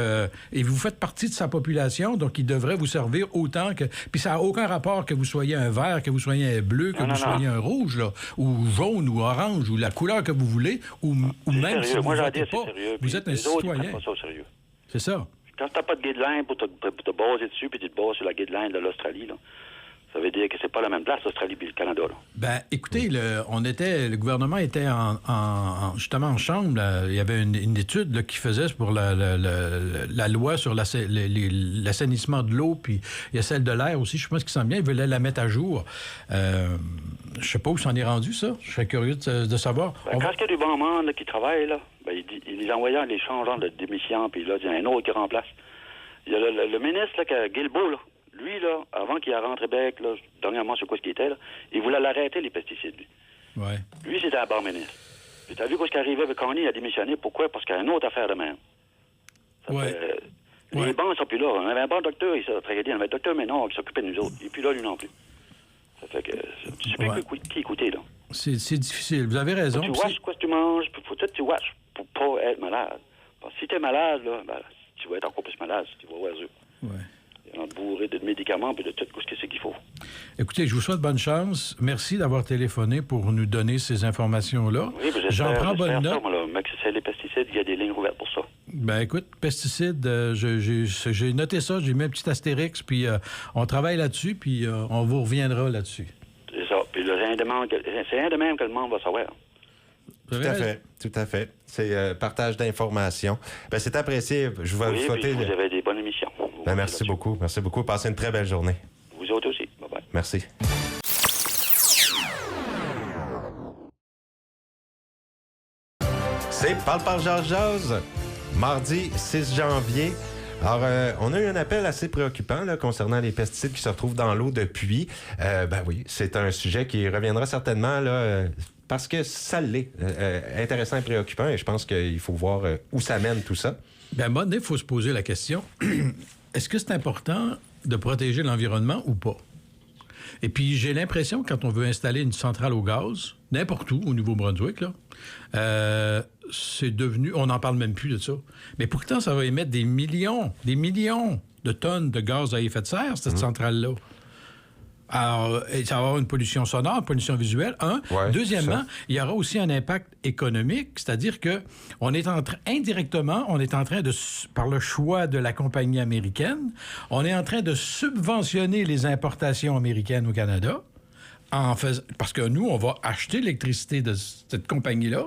et vous faites partie de sa population, donc il devrait vous servir autant que... Puis ça n'a aucun rapport que vous soyez un vert, que vous soyez un bleu, que vous soyez un rouge, là, ou jaune, ou orange, ou la couleur que vous voulez, ou même si vous ne votez pas. Vous êtes un citoyen. C'est ça. Quand tu n'as pas de guideline pour te baser dessus, puis tu te bases sur la guideline de l'Australie, là, ça veut dire que c'est pas la même place, l'Australie et le Canada. Là. Ben, écoutez, le gouvernement était justement en chambre. Là, il y avait une étude là, qui faisait pour la loi sur l'assainissement de l'eau, puis il y a celle de l'air aussi. Je pense qu'il sent bien, ils voulaient la mettre à jour. Je sais pas où s'en est rendu, ça. Je serais curieux de savoir. Ben, quand il y a du bon monde là, qui travaille, là, ben, il les envoyait les changeants de démission, puis là, il y a un autre qui remplace. Il y a le ministre, là, Guilbeault, là. Lui, là, avant qu'il rentre Bec, là, dernièrement, sur quoi ce qu'il était, là, il voulait l'arrêter, les pesticides, lui. Ouais. Lui, c'était un bon ministre. Puis t'as vu quoi ce qui arrivait avec Connie, il a démissionné. Pourquoi? Parce qu'il y a une autre affaire de même. Les bancs sont plus là. On avait un bon docteur, il s'est dit, on avait un docteur, mais non, qui s'occupait de nous autres. Il n'est plus là, lui non plus. Ça fait que, tu sais pas qui écouter, là. C'est difficile. Vous avez raison. Tu watches quoi que tu manges, faut que tu watches pour pas être malade. Parce que si t'es malade, là, ben, tu vas être encore plus malade si tu vas oiseux. Ouais. Il y a bourré de médicaments et de tout ce que c'est qu'il faut. Écoutez, je vous souhaite bonne chance. Merci d'avoir téléphoné pour nous donner ces informations-là. Oui, j'en prends bonne note. Mais c'est les pesticides, il y a des lignes ouvertes pour ça. Ben écoute, pesticides, j'ai noté ça, j'ai mis un petit astérix, puis on travaille là-dessus, puis on vous reviendra là-dessus. C'est ça. Puis c'est rien de même que le monde va savoir. Tout à fait. C'est partage d'informations. Ben, c'est apprécié. Je vais vous souhaiter... vous avez des bonnes émissions. Ben, merci beaucoup. Merci beaucoup. Passez une très belle journée. Vous autres aussi. Bye-bye. Merci. C'est Parle Jase. Mardi 6 janvier. Alors, on a eu un appel assez préoccupant là, concernant les pesticides qui se retrouvent dans l'eau depuis. Ben oui, c'est un sujet qui reviendra certainement là, parce que ça l'est. Intéressant et préoccupant, et je pense qu'il faut voir où ça mène tout ça. Bien, à un moment donné, il faut se poser la question, est-ce que c'est important de protéger l'environnement ou pas? Et puis, j'ai l'impression, quand on veut installer une centrale au gaz, n'importe où, au Nouveau-Brunswick, là, c'est devenu... On n'en parle même plus de ça. Mais pourtant, ça va émettre des millions de tonnes de gaz à effet de serre, cette centrale-là. Alors, ça va avoir une pollution sonore, une pollution visuelle, un. Ouais, Deuxièmement, il y aura aussi un impact économique, c'est-à-dire que indirectement, on est en train de, par le choix de la compagnie américaine, on est en train de subventionner les importations américaines au Canada, parce que nous, on va acheter l'électricité de cette compagnie-là,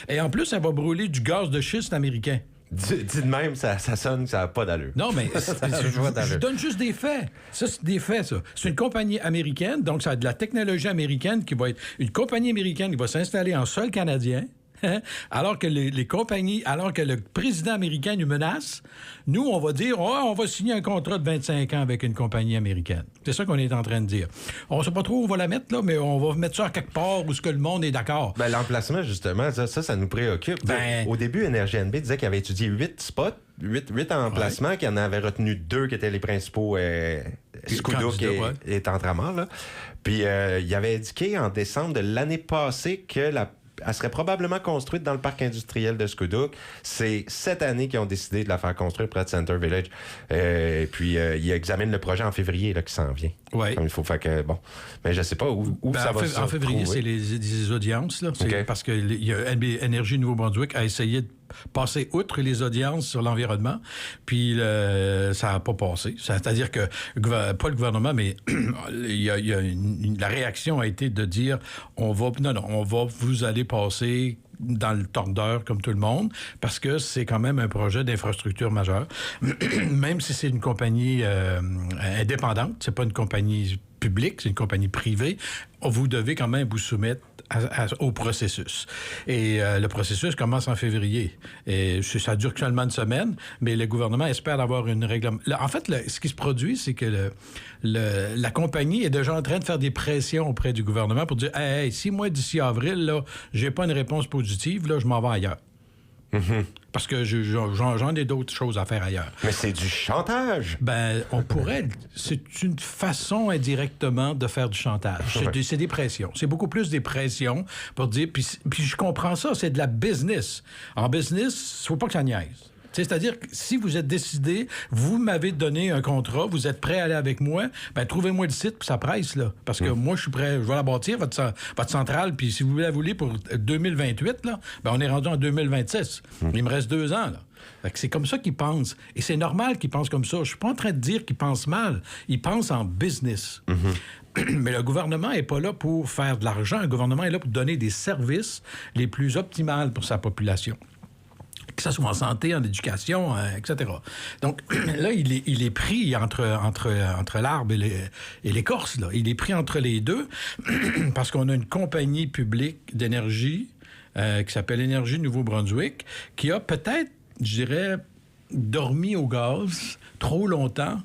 et en plus, elle va brûler du gaz de schiste américain. Dit de même, ça sonne, ça n'a pas d'allure. Non, mais je donne juste des faits. Ça, c'est des faits, ça. C'est une compagnie américaine, donc ça a de la technologie américaine qui va être... Une compagnie américaine qui va s'installer en sol canadien, alors que les compagnies... Alors que le président américain nous menace, nous, on va dire, on va signer un contrat de 25 ans avec une compagnie américaine. C'est ça qu'on est en train de dire. On ne sait pas trop où on va la mettre, là, mais on va mettre ça à quelque part où ce que le monde est d'accord. Ben, l'emplacement, justement, ça nous préoccupe. Au début, Énergie NB disait qu'il avait étudié 8 spots, 8 emplacements, qu'il en avait retenu 2 qui étaient les principaux Scoudouc et Tentramar. Là. Puis, il avait indiqué en décembre de l'année passée que elle serait probablement construite dans le parc industriel de Scoudouc. C'est cette année qu'ils ont décidé de la faire construire près de Center Village. Et puis, ils examinent le projet en février là, qui s'en vient. Oui. Comme il faut faire que... Bon, mais je ne sais pas où ça va se En février, trouver. c'est les audiences. Là. C'est parce que Énergie Nouveau-Brunswick a essayé de passer outre les audiences sur l'environnement, puis ça n'a pas passé. C'est-à-dire que, pas le gouvernement, mais la réaction a été de dire, vous allez passer dans le tordeur comme tout le monde, parce que c'est quand même un projet d'infrastructure majeure. Même si c'est une compagnie indépendante, c'est pas une compagnie publique, c'est une compagnie privée, vous devez quand même vous soumettre au processus. Et le processus commence en février. Et ça dure seulement une semaine, mais le gouvernement espère avoir une réglementation. En fait, ce qui se produit, c'est que la compagnie est déjà en train de faire des pressions auprès du gouvernement pour dire « Hey, si moi, d'ici avril, là, j'ai pas une réponse positive, là, je m'en vais ailleurs. » Parce que j'en ai d'autres choses à faire ailleurs. Mais c'est du chantage! Ben, on pourrait... C'est une façon indirectement de faire du chantage. C'est des pressions. C'est beaucoup plus des pressions pour dire... Puis je comprends ça, c'est de la business. En business, il faut pas que ça niaise. C'est-à-dire que si vous êtes décidé, vous m'avez donné un contrat, vous êtes prêt à aller avec moi, ben trouvez-moi le site puis ça presse, là. Parce que moi, je suis prêt, je vais la bâtir, votre centrale, puis si vous la voulez pour 2028, là, ben on est rendu en 2026. Il me reste 2 ans, là. Fait que c'est comme ça qu'ils pensent. Et c'est normal qu'ils pensent comme ça. Je suis pas en train de dire qu'ils pensent mal. Ils pensent en business. Mais le gouvernement n'est pas là pour faire de l'argent. Le gouvernement est là pour donner des services les plus optimaux pour sa population. Que ce soit en santé, en éducation, etc. Donc, là, il est pris entre l'arbre et l'écorce. Là. Il est pris entre les deux parce qu'on a une compagnie publique d'énergie qui s'appelle Énergie Nouveau-Brunswick qui a peut-être, je dirais, dormi au gaz trop longtemps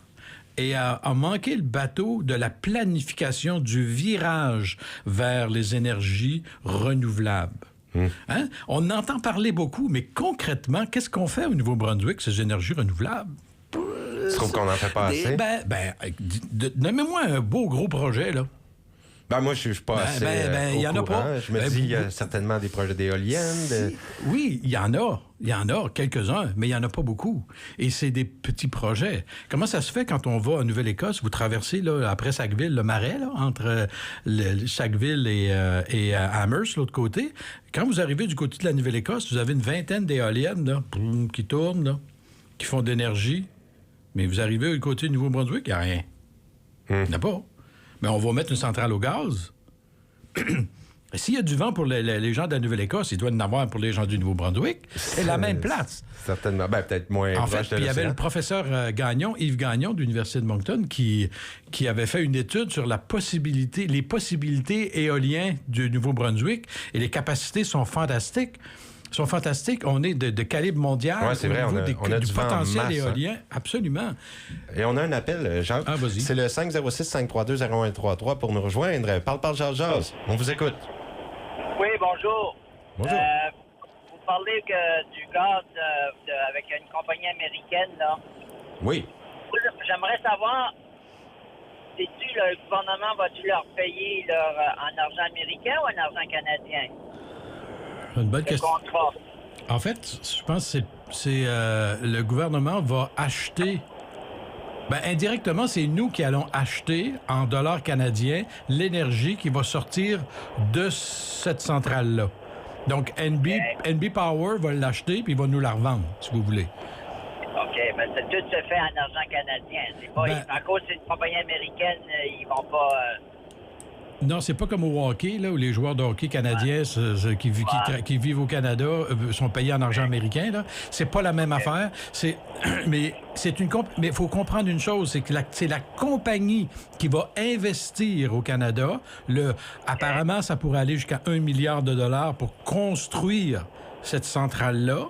et a manqué le bateau de la planification du virage vers les énergies renouvelables. Hein? On entend parler beaucoup, mais concrètement, qu'est-ce qu'on fait au Nouveau-Brunswick, ces énergies renouvelables? Tu trouves qu'on n'en fait pas assez? Nommez-moi un beau gros projet, là. Ben, moi, je suis pas assez il y en a pas. Je me dis, il y a certainement des projets d'éoliennes. Oui, il y en a. Il y en a quelques-uns, mais il n'y en a pas beaucoup. Et c'est des petits projets. Comment ça se fait quand on va en Nouvelle-Écosse, vous traversez, là, après Sackville, le marais, là, entre Sackville et Amherst, l'autre côté. Quand vous arrivez du côté de la Nouvelle-Écosse, vous avez une vingtaine d'éoliennes là, qui tournent, là, qui font de l'énergie. Mais vous arrivez du côté du Nouveau-Brunswick, il n'y a rien. Il n'y en a pas. Mais on va mettre une centrale au gaz. S'il y a du vent pour les gens de la Nouvelle-Écosse, il doit y en avoir pour les gens du Nouveau-Brunswick. C'est la même place. Certainement. Ben, peut-être moins en proche fait, de il y avait le professeur Gagnon, Yves Gagnon, de l'Université de Moncton, qui avait fait une étude sur les possibilités éoliennes du Nouveau-Brunswick, et les capacités sont fantastiques. sont fantastiques. On est de calibre mondial. Oui, c'est vrai. On a du vent en potentiel masse, éolien. Absolument. Et on a un appel, Jacques. Ah, vas-y. C'est le 506-532-0133 pour nous rejoindre. Parle, Jazz. On vous écoute. Oui, bonjour. Bonjour. Vous parlez du gaz avec une compagnie américaine, là. Oui. J'aimerais savoir, sais-tu, le gouvernement va-tu leur payer en argent américain ou en argent canadien? Une bonne Le question. contrat. En fait, je pense que c'est le gouvernement va acheter. Indirectement, c'est nous qui allons acheter en dollars canadiens l'énergie qui va sortir de cette centrale-là. Donc, NB Power va l'acheter puis il va nous la revendre, si vous voulez. OK, mais tout se fait en argent canadien. C'est pas, à cause c'est une compagnie américaine, ils vont pas... Non, c'est pas comme au hockey, là, où les joueurs de hockey canadiens qui vivent au Canada sont payés en argent américain. Là. C'est pas la même affaire. Mais il faut comprendre une chose, c'est que c'est la compagnie qui va investir au Canada. Apparemment, ça pourrait aller jusqu'à 1 milliard de dollars pour construire cette centrale-là.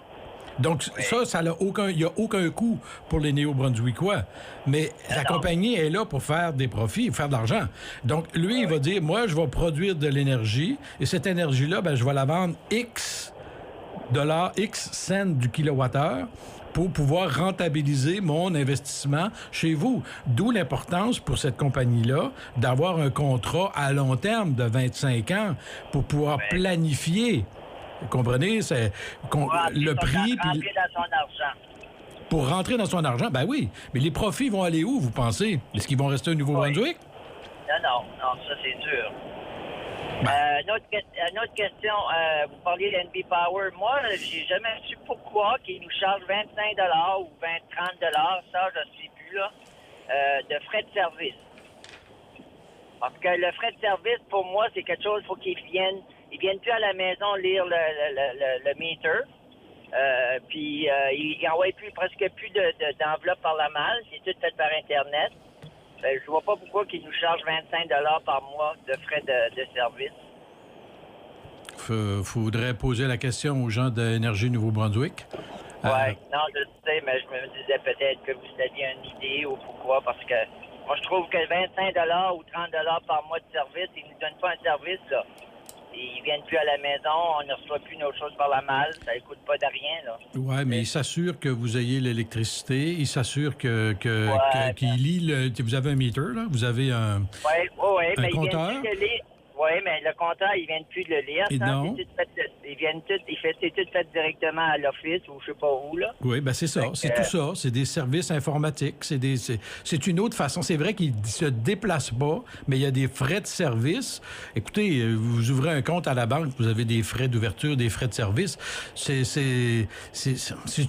Donc, ça il n'y a aucun coût pour les Néo-Brunswickois. Mais la compagnie est là pour faire des profits, faire de l'argent. Donc, lui, il va dire, moi, je vais produire de l'énergie, et cette énergie-là, je vais la vendre X dollars, X cents du kilowattheure pour pouvoir rentabiliser mon investissement chez vous. D'où l'importance pour cette compagnie-là d'avoir un contrat à long terme de 25 ans pour pouvoir planifier. Vous comprenez? C'est le prix. Rentrer dans son argent. Pour rentrer dans son argent, ben oui. Mais les profits vont aller où, vous pensez? Est-ce qu'ils vont rester au Nouveau-Brunswick? Non, ça c'est sûr. Une autre question, vous parliez d'NB Power. Moi, j'ai jamais su pourquoi qu'ils nous chargent 25 ou 30 ça, je ne sais plus, là, de frais de service. Parce que le frais de service, pour moi, c'est quelque chose, il faut qu'ils viennent. Ils viennent plus à la maison lire le meter. Puis ils n'envoient presque plus d'enveloppe par la malle. C'est tout fait par Internet. Je vois pas pourquoi ils nous chargent 25 par mois de frais de service. Faudrait poser la question aux gens d'Énergie Nouveau-Brunswick. Non, je sais, mais je me disais peut-être que vous aviez une idée ou pourquoi, parce que moi, je trouve que 25 ou 30 par mois de service, ils nous donnent pas un service, là. Ils viennent plus à la maison, on ne reçoit plus nos choses par la malle, ça ne coûte pas de rien, là. Oui, mais ils s'assurent que vous ayez l'électricité, ils s'assurent qu'ils lisent vous avez un meter, là, vous avez un compteur. Oui, mais le compteur, ils viennent plus de le lire. Non. C'est tout fait directement à l'office ou je sais pas où, là. Oui, c'est ça. C'est tout ça. C'est des services informatiques. C'est une autre façon. C'est vrai qu'ils ne se déplacent pas, mais il y a des frais de service. Écoutez, vous ouvrez un compte à la banque, vous avez des frais d'ouverture, des frais de service. C'est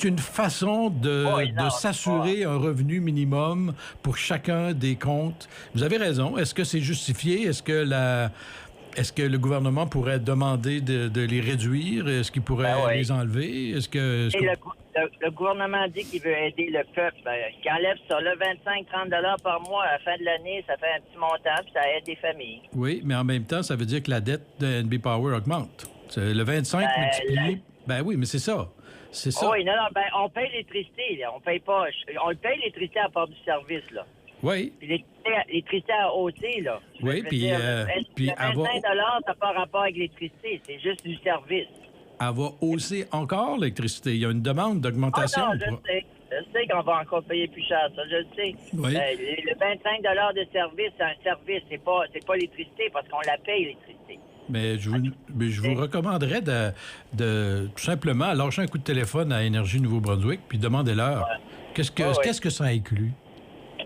une façon de s'assurer un revenu minimum pour chacun des comptes. Vous avez raison. Est-ce que c'est justifié? Est-ce que le gouvernement pourrait demander de les réduire? Est-ce qu'il pourrait les enlever? Le gouvernement dit qu'il veut aider le peuple. Qu'il enlève ça, là, 25-30 par mois à la fin de l'année, ça fait un petit montant, puis ça aide des familles. Oui, mais en même temps, ça veut dire que la dette de NB Power augmente. Le 25 multiplié... oui, mais c'est ça. C'est ça. Oui, on paye l'électricité, là. On paye pas... On paye l'électricité à part du service, là. Oui. Puis l'électricité à hauteur, là. Oui, puis... le 25 ça n'a pas rapport avec l'électricité, c'est juste du service. Elle va hausser encore l'électricité. Il y a une demande d'augmentation. Je sais qu'on va encore payer plus cher, ça, je le sais. Oui. Le 25 de service, c'est un service, c'est pas l'électricité, parce qu'on la paye, l'électricité. Mais je vous recommanderais de tout simplement lâcher un coup de téléphone à Énergie Nouveau-Brunswick puis demandez-leur qu'est-ce que ça inclut.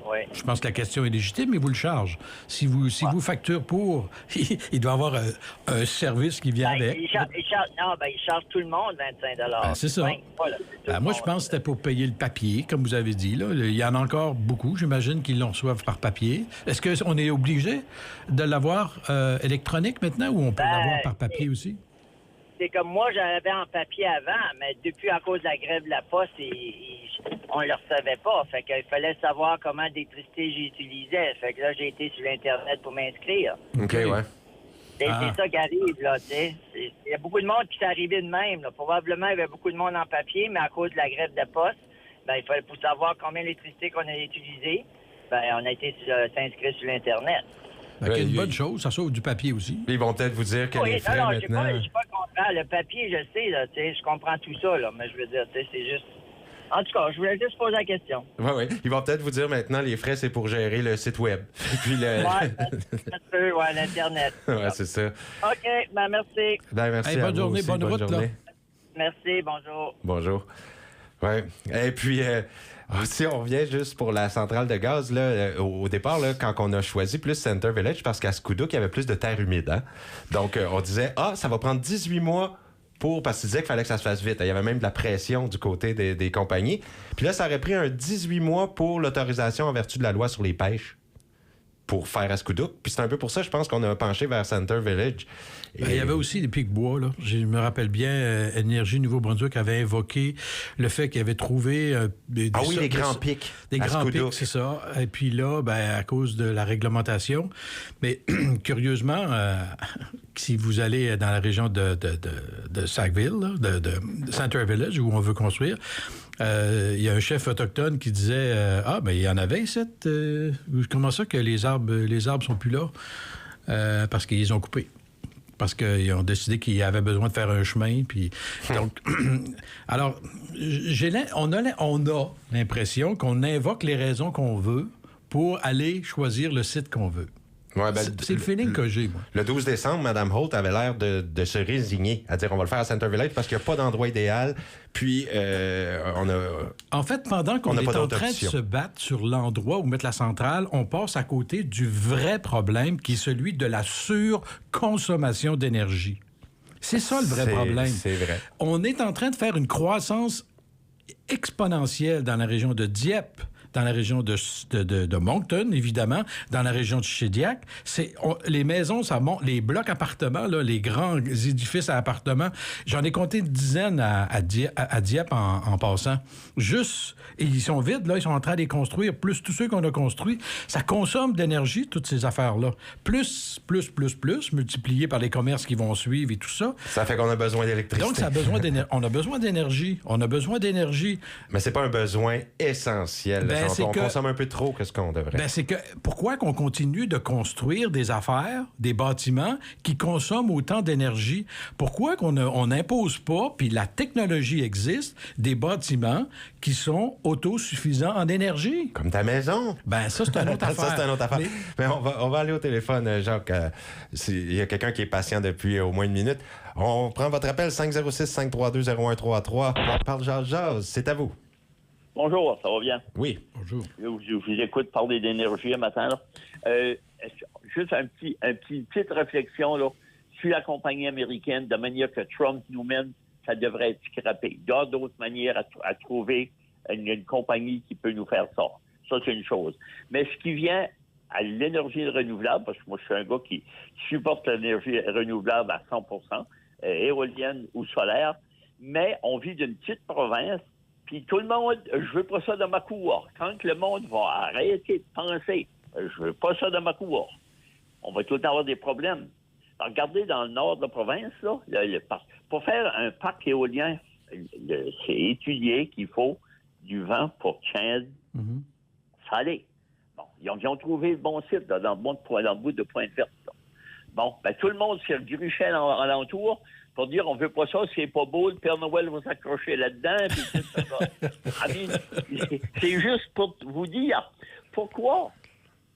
Oui. Je pense que la question est légitime, mais vous le chargez. Si vous facturez pour, il doit y avoir un service qui vient avec. Il charge tout le monde 25 c'est ça. Moi, je pense que c'était pour payer le papier, comme vous avez dit. Là. Il y en a encore beaucoup. J'imagine qu'ils le reçoivent par papier. Est-ce qu'on est obligé de l'avoir électronique maintenant ou on peut l'avoir par papier aussi? C'est comme moi, j'avais en papier avant, mais depuis, à cause de la grève de la Poste, on ne le recevait pas. Fait qu'il fallait savoir comment d'électricité j'utilisais. Fait que là, j'ai été sur Internet pour m'inscrire. OK, ouais. C'est ça qui arrive, là, tu sais. C'est y a beaucoup de monde qui s'est arrivé de même. Là. Probablement, il y avait beaucoup de monde en papier, mais à cause de la grève de poste, il fallait pour savoir combien d'électricité qu'on a utilisé. On a été s'inscrire sur l'Internet. C'est une bonne chose, ça sauve du papier aussi. Ils vont peut-être vous dire que les frais maintenant... Je suis pas content. Le papier, je sais, là, je comprends tout ça, là, mais je veux dire, c'est juste... En tout cas, je voulais juste poser la question. Oui. Ils vont peut-être vous dire maintenant les frais, c'est pour gérer le site web. Puis l'Internet. Oui, c'est ça. OK, merci. Merci bonne journée, bonne route. Là. Merci, bonjour. Bonjour. Oui. Et puis... si on revient juste pour la centrale de gaz, là, au départ, là, quand on a choisi plus Center Village, parce qu'à Scoudouc, il y avait plus de terre humide. Hein? Donc, on disait, ça va prendre 18 mois parce qu'ils disaient qu'il fallait que ça se fasse vite. Il y avait même de la pression du côté des compagnies. Puis là, ça aurait pris un 18 mois pour l'autorisation en vertu de la loi sur les pêches pour faire à Scoudouc. Puis c'est un peu pour ça, je pense, qu'on a penché vers Center Village. Il y avait aussi les Pic-Bois, là. Je me rappelle bien, Énergie Nouveau-Brunswick avait invoqué le fait qu'il avait trouvé... les grands pics. Des grands pics, c'est ça. Et puis là, à cause de la réglementation. Mais curieusement, si vous allez dans la région de Sackville, là, de Center Village, où on veut construire, il y a un chef autochtone qui disait il y en avait ici. Comment ça que les arbres sont plus là? Parce qu'ils ont coupé. Parce qu'ils ont décidé qu'il y avait besoin de faire un chemin. Puis, donc, alors, on a l'impression qu'on invoque les raisons qu'on veut pour aller choisir le site qu'on veut. Ouais, c'est le feeling que j'ai, moi. Le 12 décembre, Mme Holt avait l'air de se résigner à dire on va le faire à Center Village parce qu'il n'y a pas d'endroit idéal. Puis, on a... En fait, pendant qu'on est en train de se battre sur l'endroit où mettre la centrale, on passe à côté du vrai problème qui est celui de la surconsommation d'énergie. C'est ça le vrai problème. C'est vrai. On est en train de faire une croissance exponentielle dans la région de Dieppe, dans la région de Moncton, évidemment, dans la région de Shediac. Les maisons, ça monte, les blocs appartements, là, les grands édifices à appartements, j'en ai compté une dizaine à Dieppe en passant. Juste, et ils sont vides, là, ils sont en train de les construire, plus tous ceux qu'on a construits. Ça consomme d'énergie, toutes ces affaires-là. Plus, multiplié par les commerces qui vont suivre et tout ça. Ça fait qu'on a besoin d'électricité. Donc, on a besoin d'énergie. On a besoin d'énergie. Mais c'est pas un besoin essentiel. On consomme un peu trop que ce qu'on devrait. C'est que pourquoi qu'on continue de construire des affaires, des bâtiments qui consomment autant d'énergie? Pourquoi qu'on n'impose pas, puis la technologie existe, des bâtiments qui sont autosuffisants en énergie? Comme ta maison. Ça, c'est une autre affaire. Ça, c'est une autre affaire. Mais on va aller au téléphone, Jacques. Il y a quelqu'un qui est patient depuis au moins une minute. On prend votre appel, 506-532-0133. Parle Jazz, c'est à vous. Bonjour, ça va bien? Oui. Bonjour. Je vous écoute parler d'énergie un matin. Là. Juste une petite réflexion là, sur la compagnie américaine, de manière que Trump nous mène, ça devrait être scrappé. Il y a d'autres manières à trouver une compagnie qui peut nous faire ça. Ça, c'est une chose. Mais ce qui vient à l'énergie renouvelable, parce que moi, je suis un gars qui supporte l'énergie renouvelable à 100%, éolienne ou solaire, mais on vit d'une petite province. Puis tout le monde, je veux pas ça dans ma cour. Quand le monde va arrêter de penser, je veux pas ça dans ma cour, on va tout le temps avoir des problèmes. Alors, regardez dans le nord de la province, là, pour faire un parc éolien, c'est étudié qu'il faut du vent pour 15 salé. Bon, ils ont trouvé le bon site là, dans le bout de Pointe-Verte. Là. Bon, tout le monde s'est gruché en l'entour pour dire on veut pas ça, c'est pas beau, le Père Noël va s'accrocher là-dedans, puis c'est ça. C'est juste pour vous dire pourquoi,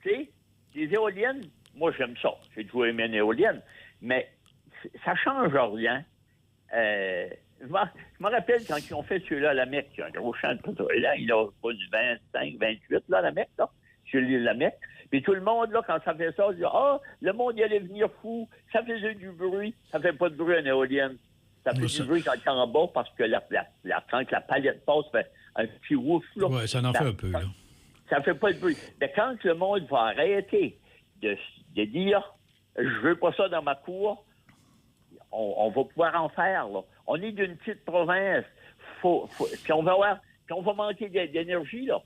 tu sais, les éoliennes, moi j'aime ça, j'ai toujours aimé une éolienne, mais ça change rien. Je me rappelle quand ils ont fait celui-là à la Mecque, il y a un gros champ de pétrole, là, il a pas du 25, 28 là, à la Mecque, là, sur l'île de la Mecque. Puis tout le monde, là, quand ça fait ça, dit le monde y allait venir fou, ça faisait du bruit. Ça fait pas de bruit en éolienne. Ça fait du bruit quand il est en bas parce que quand la palette passe, fait un petit ouf, là. Oui, ça en fait un peu, là. Ça fait pas de bruit. Mais quand le monde va arrêter de dire je veux pas ça dans ma cour, on va pouvoir en faire, là. On est d'une petite province. Puis on va manquer d'énergie, là.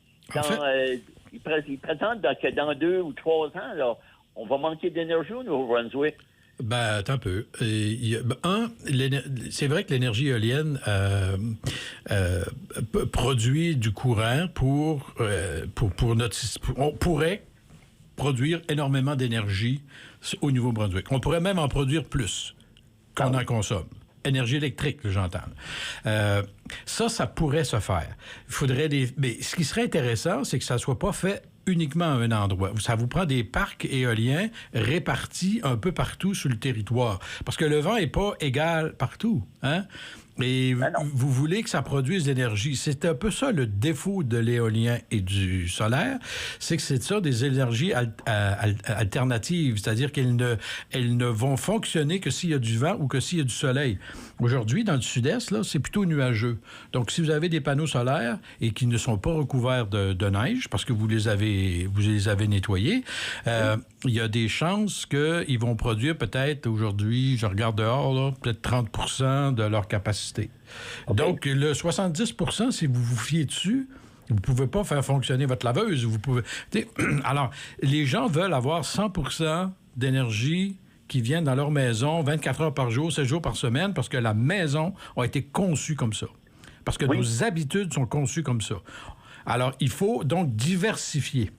Ils prétendent que dans 2 ou 3 ans, là, on va manquer d'énergie au Nouveau-Brunswick. Ben, attends un peu. C'est vrai que l'énergie éolienne produit du courant pour notre système. On pourrait produire énormément d'énergie au Nouveau-Brunswick. On pourrait même en produire plus qu'on en consomme. Énergie électrique, j'entends. Ça pourrait se faire. Il faudrait mais ce qui serait intéressant, c'est que ça ne soit pas fait uniquement à un endroit. Ça vous prend des parcs éoliens répartis un peu partout sur le territoire. Parce que le vent n'est pas égal partout, hein? Et vous voulez que ça produise de l'énergie. C'est un peu ça le défaut de l'éolien et du solaire, c'est que c'est ça des énergies alternatives, c'est-à-dire qu'elles ne vont fonctionner que s'il y a du vent ou que s'il y a du soleil. Aujourd'hui, dans le sud-est, là, c'est plutôt nuageux. Donc, si vous avez des panneaux solaires et qui ne sont pas recouverts de neige, parce que vous les avez nettoyés, il y a des chances qu'ils vont produire peut-être aujourd'hui, je regarde dehors, là, peut-être 30 de leur capacité. Okay. Donc, le 70 si vous vous fiez dessus, vous ne pouvez pas faire fonctionner votre laveuse. Alors, les gens veulent avoir 100 d'énergie qui viennent dans leur maison 24 heures par jour, 7 jours par semaine, parce que la maison a été conçue comme ça. Parce que nos habitudes sont conçues comme ça. Alors, il faut donc diversifier.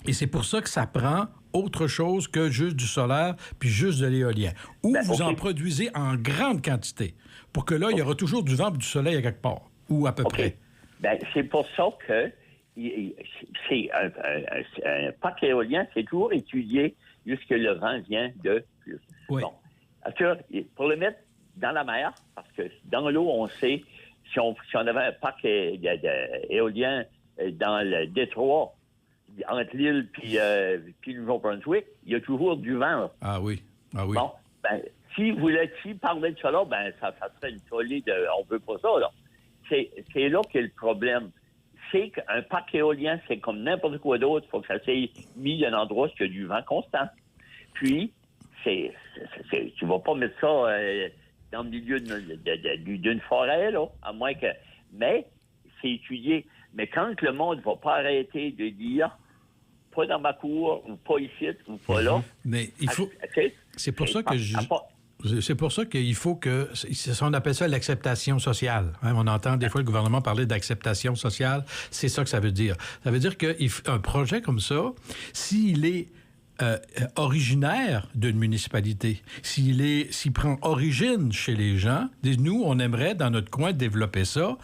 Et c'est pour ça que ça prend autre chose que juste du solaire puis juste de l'éolien. Ou vous en produisez en grande quantité pour que là, il y aura toujours du vent et du soleil à quelque part, ou à peu près. Ben, c'est pour ça que c'est un parc éolien, c'est toujours étudié jusque le vent vient de plus. Oui. Bon. Pour le mettre dans la mer, parce que dans l'eau, on sait, si on avait un parc éolien dans le détroit, entre l'île puis le Nouveau-Brunswick, il y a toujours du vent. Là. Ah oui. Bon, ben, si vous parlez de ça là, ben, ça serait une folie de... On veut pas ça, là. C'est là qu'est le problème. C'est qu'un parc éolien, c'est comme n'importe quoi d'autre. Il faut que ça soit mis à un endroit où il y a du vent constant. Puis, tu vas pas mettre ça dans le milieu d'une forêt, là, à moins que... Mais, c'est étudié. Mais quand le monde va pas arrêter de dire pas dans ma cour, ou pas ici, ou pas là... Mais il faut... C'est pour ça que C'est pour ça qu'il faut que... On appelle ça l'acceptation sociale. Hein? On entend des fois le gouvernement parler d'acceptation sociale. C'est ça que ça veut dire. Ça veut dire qu'un projet comme ça, s'il est originaire d'une municipalité, s'il prend origine chez les gens, nous, on aimerait, dans notre coin, développer ça,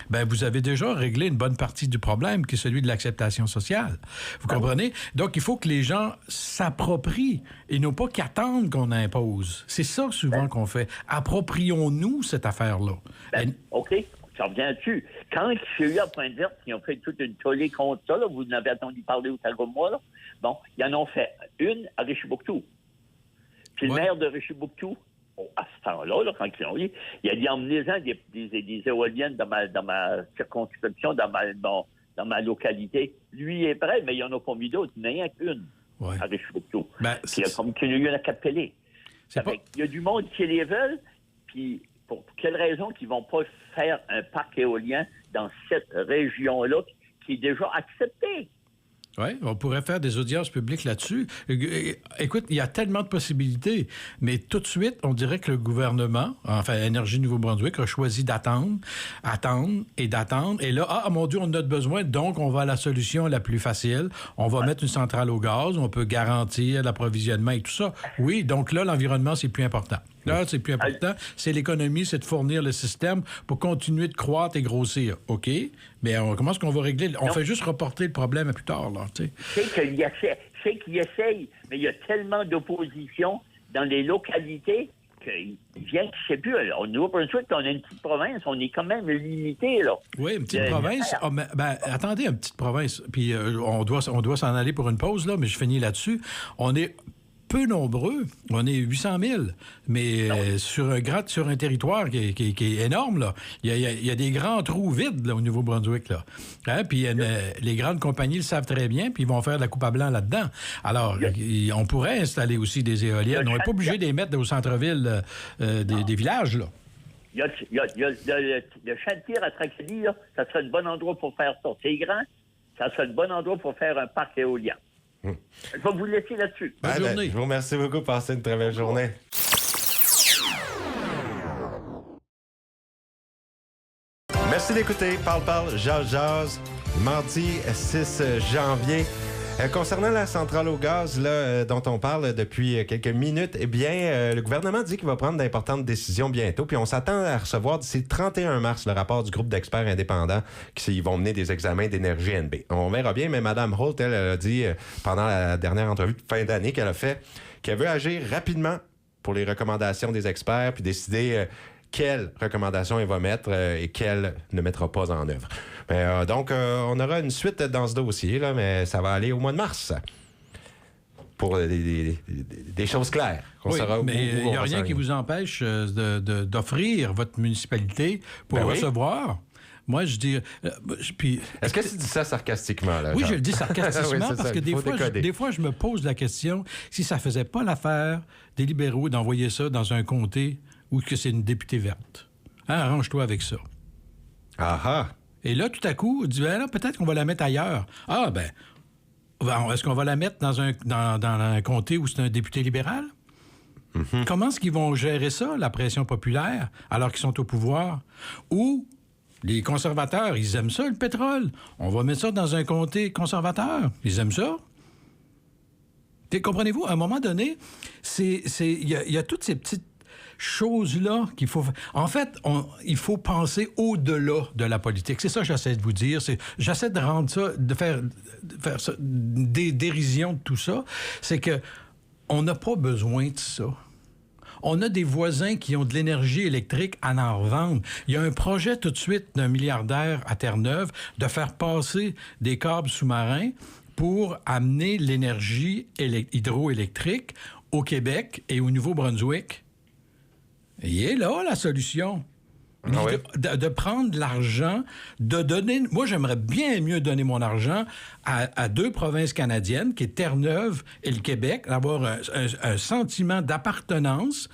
bien, vous avez déjà réglé une bonne partie du problème, qui est celui de l'acceptation sociale. Vous comprenez? Donc, il faut que les gens s'approprient et non pas qu'attendent qu'on impose. C'est ça, souvent, qu'on fait. Approprions-nous cette affaire-là. OK. Ça revient dessus. Quand je suis à Pointe Verte, ils ont fait toute une tollée contre ça, là, vous en avez entendu parler au Sagamore, là. Bon, ils en ont fait une à Richibouctou. Puis le maire de Richibouctou, à ce temps-là, là, quand ils l'ont eu, il a dit emmenez-en des éoliennes dans ma circonscription, dans ma localité. Lui est prêt, mais il n'y en a pas mis d'autres. Il n'y en a rien qu'une à Richibouctou. Puis il y a comme qu'il y en a eu à Capellé. Il y a du monde qui les veulent, puis pour quelle raison qu'ils ne vont pas faire un parc éolien dans cette région-là qui est déjà acceptée? Oui, on pourrait faire des audiences publiques là-dessus. Écoute, il y a tellement de possibilités, mais tout de suite, on dirait que le gouvernement, enfin Énergie Nouveau-Brunswick, a choisi d'attendre. Et là, mon Dieu, on en a besoin, donc on va à la solution la plus facile. On va mettre une centrale au gaz, on peut garantir l'approvisionnement et tout ça. Oui, donc là, l'environnement, c'est plus important. Là, c'est plus important. C'est l'économie, c'est de fournir le système pour continuer de croître et grossir. OK, mais comment est-ce qu'on va régler? On fait juste reporter le problème à plus tard, là, tu sais. C'est qu'il essaye, mais il y a tellement d'opposition dans les localités qu'il vient, je sais plus, au Nouveau-Brunswick, on a une petite province, on est quand même limité, là. Oui, une petite province. Attendez, une petite province, puis on doit s'en aller pour une pause, là, mais je finis là-dessus. On est peu nombreux, on est 800 000, mais sur un territoire qui est énorme, là. Il y a des grands trous vides là, au Nouveau-Brunswick. Là. Hein? Puis les grandes compagnies le savent très bien, puis ils vont faire de la coupe à blanc là-dedans. Alors, on pourrait installer aussi des éoliennes. On n'est pas obligé de les mettre au centre-ville des villages. Là. Il y a le chantier à Tracadie, là, ça serait un bon endroit pour faire ça. C'est grand, ça serait un bon endroit pour faire un parc éolien. Je vais vous laisser là-dessus. Bonne journée. Je vous remercie beaucoup. Passez une très belle journée. Merci d'écouter Parle, jase, mardi 6 janvier. Concernant la centrale au gaz dont on parle depuis quelques minutes, eh bien, le gouvernement dit qu'il va prendre d'importantes décisions bientôt, puis on s'attend à recevoir d'ici le 31 mars le rapport du groupe d'experts indépendants qui vont mener des examens d'énergie NB. On verra bien, mais Mme Holt, elle a dit pendant la dernière entrevue de fin d'année qu'elle a fait qu'elle veut agir rapidement pour les recommandations des experts, puis décider quelles recommandations elle va mettre et quelles ne mettra pas en œuvre. Donc, on aura une suite dans ce dossier, là, mais ça va aller au mois de mars pour des choses claires. Oui, mais il n'y a rien qui vous empêche d'offrir votre municipalité pour recevoir. Moi, je dis... Est-ce que tu dis ça sarcastiquement? Là, oui, je le dis sarcastiquement oui, parce que des fois, je me pose la question si ça ne faisait pas l'affaire des libéraux d'envoyer ça dans un comté où que c'est une députée verte. Hein, arrange-toi avec ça. Ah. Et là, tout à coup, on dit, là, peut-être qu'on va la mettre ailleurs. Ah, est-ce qu'on va la mettre dans un comté où c'est un député libéral? Mm-hmm. Comment est-ce qu'ils vont gérer ça, la pression populaire, alors qu'ils sont au pouvoir? Ou les conservateurs, ils aiment ça, le pétrole. On va mettre ça dans un comté conservateur. Ils aiment ça. Comprenez-vous? À un moment donné, il y a toutes ces petites choses-là qu'il faut... En fait, il faut penser au-delà de la politique. C'est ça que j'essaie de vous dire. J'essaie de rendre ça, de faire ça, des dérisions de tout ça. C'est que on n'a pas besoin de ça. On a des voisins qui ont de l'énergie électrique à en revendre. Il y a un projet tout de suite d'un milliardaire à Terre-Neuve de faire passer des câbles sous-marins pour amener l'énergie hydroélectrique au Québec et au Nouveau-Brunswick. Il est là, la solution. Ah oui? De prendre l'argent, de donner... Moi, j'aimerais bien mieux donner mon argent à deux provinces canadiennes, qui est Terre-Neuve et le Québec, d'avoir un sentiment d'appartenance,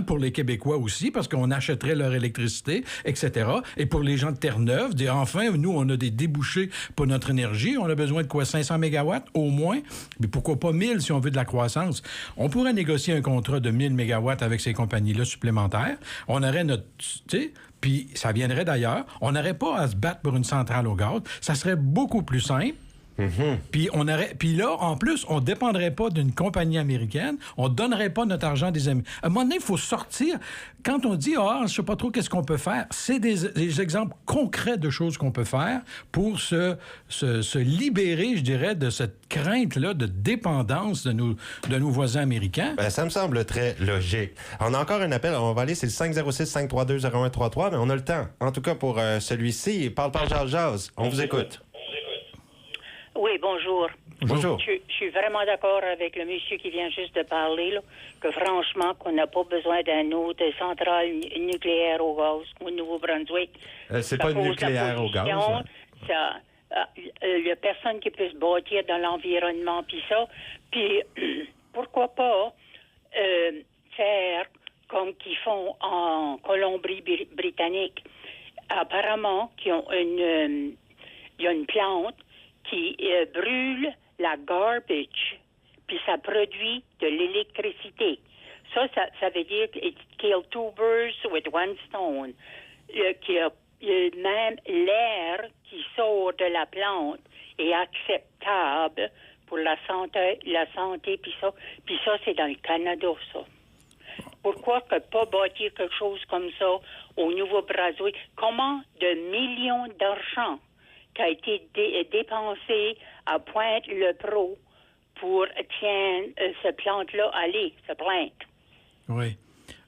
pour les Québécois aussi, parce qu'on achèterait leur électricité, etc. Et pour les gens de Terre-Neuve, dire enfin, nous, on a des débouchés pour notre énergie. On a besoin de quoi? 500 mégawatts au moins? Mais pourquoi pas 1000 si on veut de la croissance? On pourrait négocier un contrat de 1000 mégawatts avec ces compagnies-là supplémentaires. On aurait notre... Tu sais, puis ça viendrait d'ailleurs. On n'aurait pas à se battre pour une centrale au gaz. Ça serait beaucoup plus simple. Mm-hmm. Puis là, en plus, on ne dépendrait pas d'une compagnie américaine. On ne donnerait pas notre argent des amis. À un moment donné, il faut sortir. Quand on dit « je ne sais pas trop qu'est-ce qu'on peut faire », c'est des exemples concrets de choses qu'on peut faire pour se libérer, je dirais, de cette crainte-là de dépendance de nos voisins américains. Ça me semble très logique. On a encore un appel. On va aller, c'est le 506-532-0133, mais on a le temps. En tout cas, pour celui-ci, Parle, jase. On vous écoute. Oui, bonjour. Bonjour. Je suis vraiment d'accord avec le monsieur qui vient juste de parler, là, que franchement, qu'on n'a pas besoin d'un autre centrale nucléaire au gaz au Nouveau-Brunswick. C'est pas une nucléaire au gaz. Il n'y a personne qui peut se bâtir dans l'environnement, puis ça. Puis, pourquoi pas faire comme qu'ils font en Colombie-Britannique. Apparemment, il y a une plante qui brûle la garbage, puis ça produit de l'électricité. Ça veut dire « it kill two birds with one stone ». Même l'air qui sort de la plante est acceptable pour la santé, puis ça, c'est dans le Canada, ça. Pourquoi que pas bâtir quelque chose comme ça au Nouveau-Brunswick? Comment de millions d'argent qui a été dépensé à Pointe-le-Pro pour cette plante-là cette plante. Oui.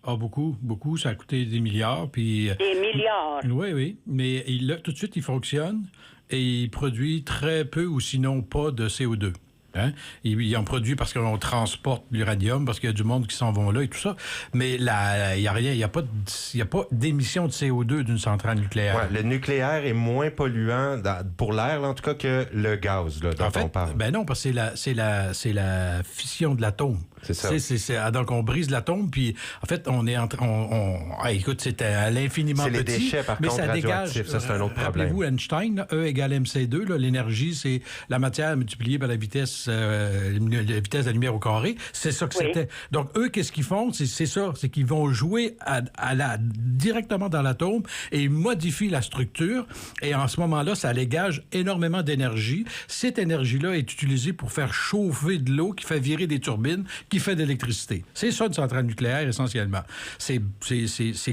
Beaucoup. Ça a coûté des milliards. Puis, des milliards. Oui. Mais tout de suite, il fonctionne et il produit très peu ou sinon pas de CO2. Hein? Il en produit parce qu'on transporte l'uranium, parce qu'il y a du monde qui s'en vont là et tout ça. Mais là, il n'y a rien, il n'y a pas d'émission de CO2 d'une centrale nucléaire. Ouais, le nucléaire est moins polluant pour l'air, là, en tout cas, que le gaz là, dont on parle. Ben non, parce que c'est la fission de l'atome. C'est ça. Donc, on brise l'atome, puis en fait, on est écoute, c'est à l'infiniment petit. C'est les déchets, par contre, radioactifs. Ça, c'est un autre problème. Rappelez-vous, Einstein, E égale mc2, là, l'énergie, c'est la matière multipliée par la vitesse la vitesse de la lumière au carré. C'est ça que c'était. Donc, eux, qu'est-ce qu'ils font? C'est ça. C'est qu'ils vont jouer directement dans l'atome et ils modifient la structure. Et en ce moment-là, ça dégage énormément d'énergie. Cette énergie-là est utilisée pour faire chauffer de l'eau qui fait virer des turbines, qui fait de l'électricité. C'est ça, une centrale nucléaire, essentiellement. C'est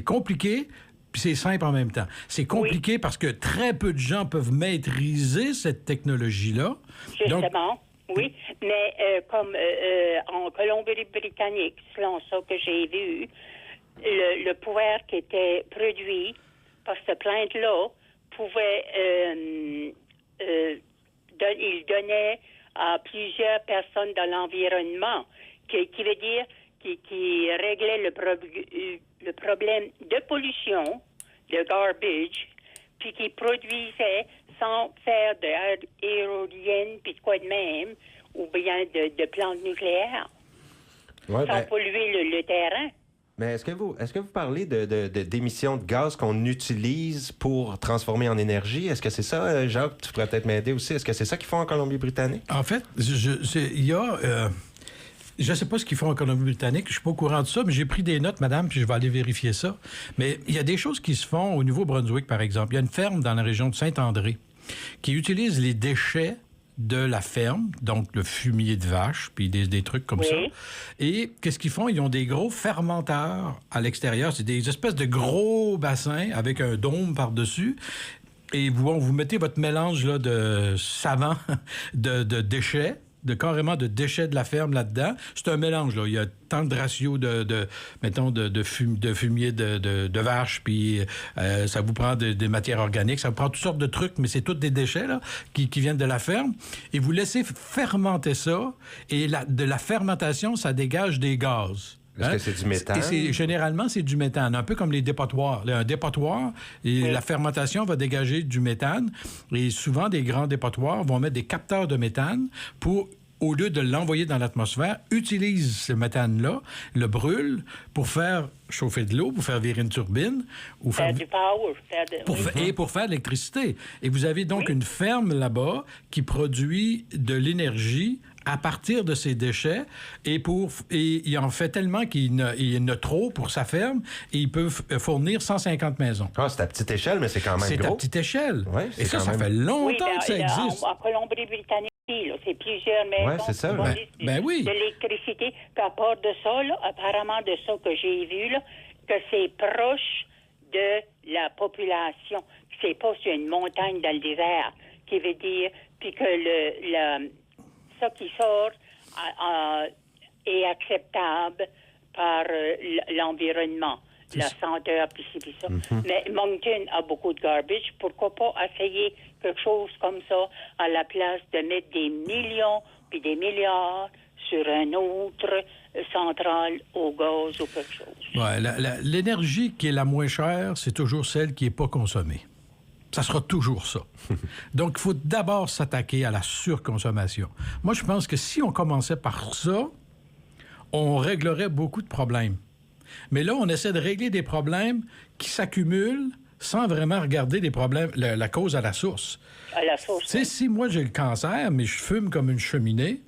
compliqué, puis c'est simple en même temps. C'est compliqué parce que très peu de gens peuvent maîtriser cette technologie-là. Justement, oui. Mais comme en Colombie-Britannique, selon ça que j'ai vu, le pouvoir qui était produit par cette plainte-là pouvait... il donnait à plusieurs personnes dans l'environnement, qui veut dire qui réglait le problème de pollution, de garbage, puis qui produisait sans faire d'éoliennes, puis de quoi de même, ou bien de plantes nucléaires, sans polluer le terrain. Mais est-ce que vous parlez d'émissions de gaz qu'on utilise pour transformer en énergie? Est-ce que c'est ça, Jacques? Tu pourrais peut-être m'aider aussi. Est-ce que c'est ça qu'ils font en Colombie-Britannique? En fait, il y a... je ne sais pas ce qu'ils font en Colombie-Britannique, je ne suis pas au courant de ça, mais j'ai pris des notes, madame, puis je vais aller vérifier ça. Mais il y a des choses qui se font au Nouveau-Brunswick, par exemple. Il y a une ferme dans la région de Saint-André qui utilise les déchets de la ferme, donc le fumier de vache, puis des trucs comme ça. Et qu'est-ce qu'ils font? Ils ont des gros fermenteurs à l'extérieur. C'est des espèces de gros bassins avec un dôme par-dessus. Et vous mettez votre mélange là, de savon, de déchets, carrément de déchets de la ferme là-dedans. C'est un mélange, là. Il y a tant de ratio de fumier de vache, puis ça vous prend des matières organiques, ça vous prend toutes sortes de trucs, mais c'est tous des déchets là, qui viennent de la ferme. Et vous laissez fermenter ça, et de la fermentation, ça dégage des gaz. Est-ce que c'est du méthane? Généralement, c'est du méthane, un peu comme les dépotoirs. Un dépotoir, la fermentation va dégager du méthane. Et souvent, des grands dépotoirs vont mettre des capteurs de méthane pour, au lieu de l'envoyer dans l'atmosphère, utilisent ce méthane-là, le brûlent pour faire chauffer de l'eau, pour faire virer une turbine. Ou faire du power. Et pour faire de l'électricité. Et vous avez donc une ferme là-bas qui produit de l'énergie à partir de ces déchets, et il en fait tellement qu'il en a trop pour sa ferme, et il peut fournir 150 maisons. Ah, c'est à petite échelle, mais c'est quand même gros. C'est à petite échelle. Ouais, et ça fait longtemps que ça existe. En Colombie-Britannique, c'est plusieurs maisons c'est ça, de l'électricité. Puis à part de ça, là, apparemment de ça que j'ai vu, là, que c'est proche de la population. C'est pas sur une montagne dans le désert, qui veut dire, puis que ça qui sort est acceptable par l'environnement, la senteur, puis ça. Mais Moncton a beaucoup de garbage. Pourquoi pas essayer quelque chose comme ça à la place de mettre des millions puis des milliards sur un autre centrale au gaz ou quelque chose? Ouais, l'énergie qui est la moins chère, c'est toujours celle qui n'est pas consommée. Ça sera toujours ça. Donc, il faut d'abord s'attaquer à la surconsommation. Moi, je pense que si on commençait par ça, on réglerait beaucoup de problèmes. Mais là, on essaie de régler des problèmes qui s'accumulent sans vraiment regarder les problèmes, la cause à la source. À la source. Tu sais, si moi, j'ai le cancer, mais je fume comme une cheminée,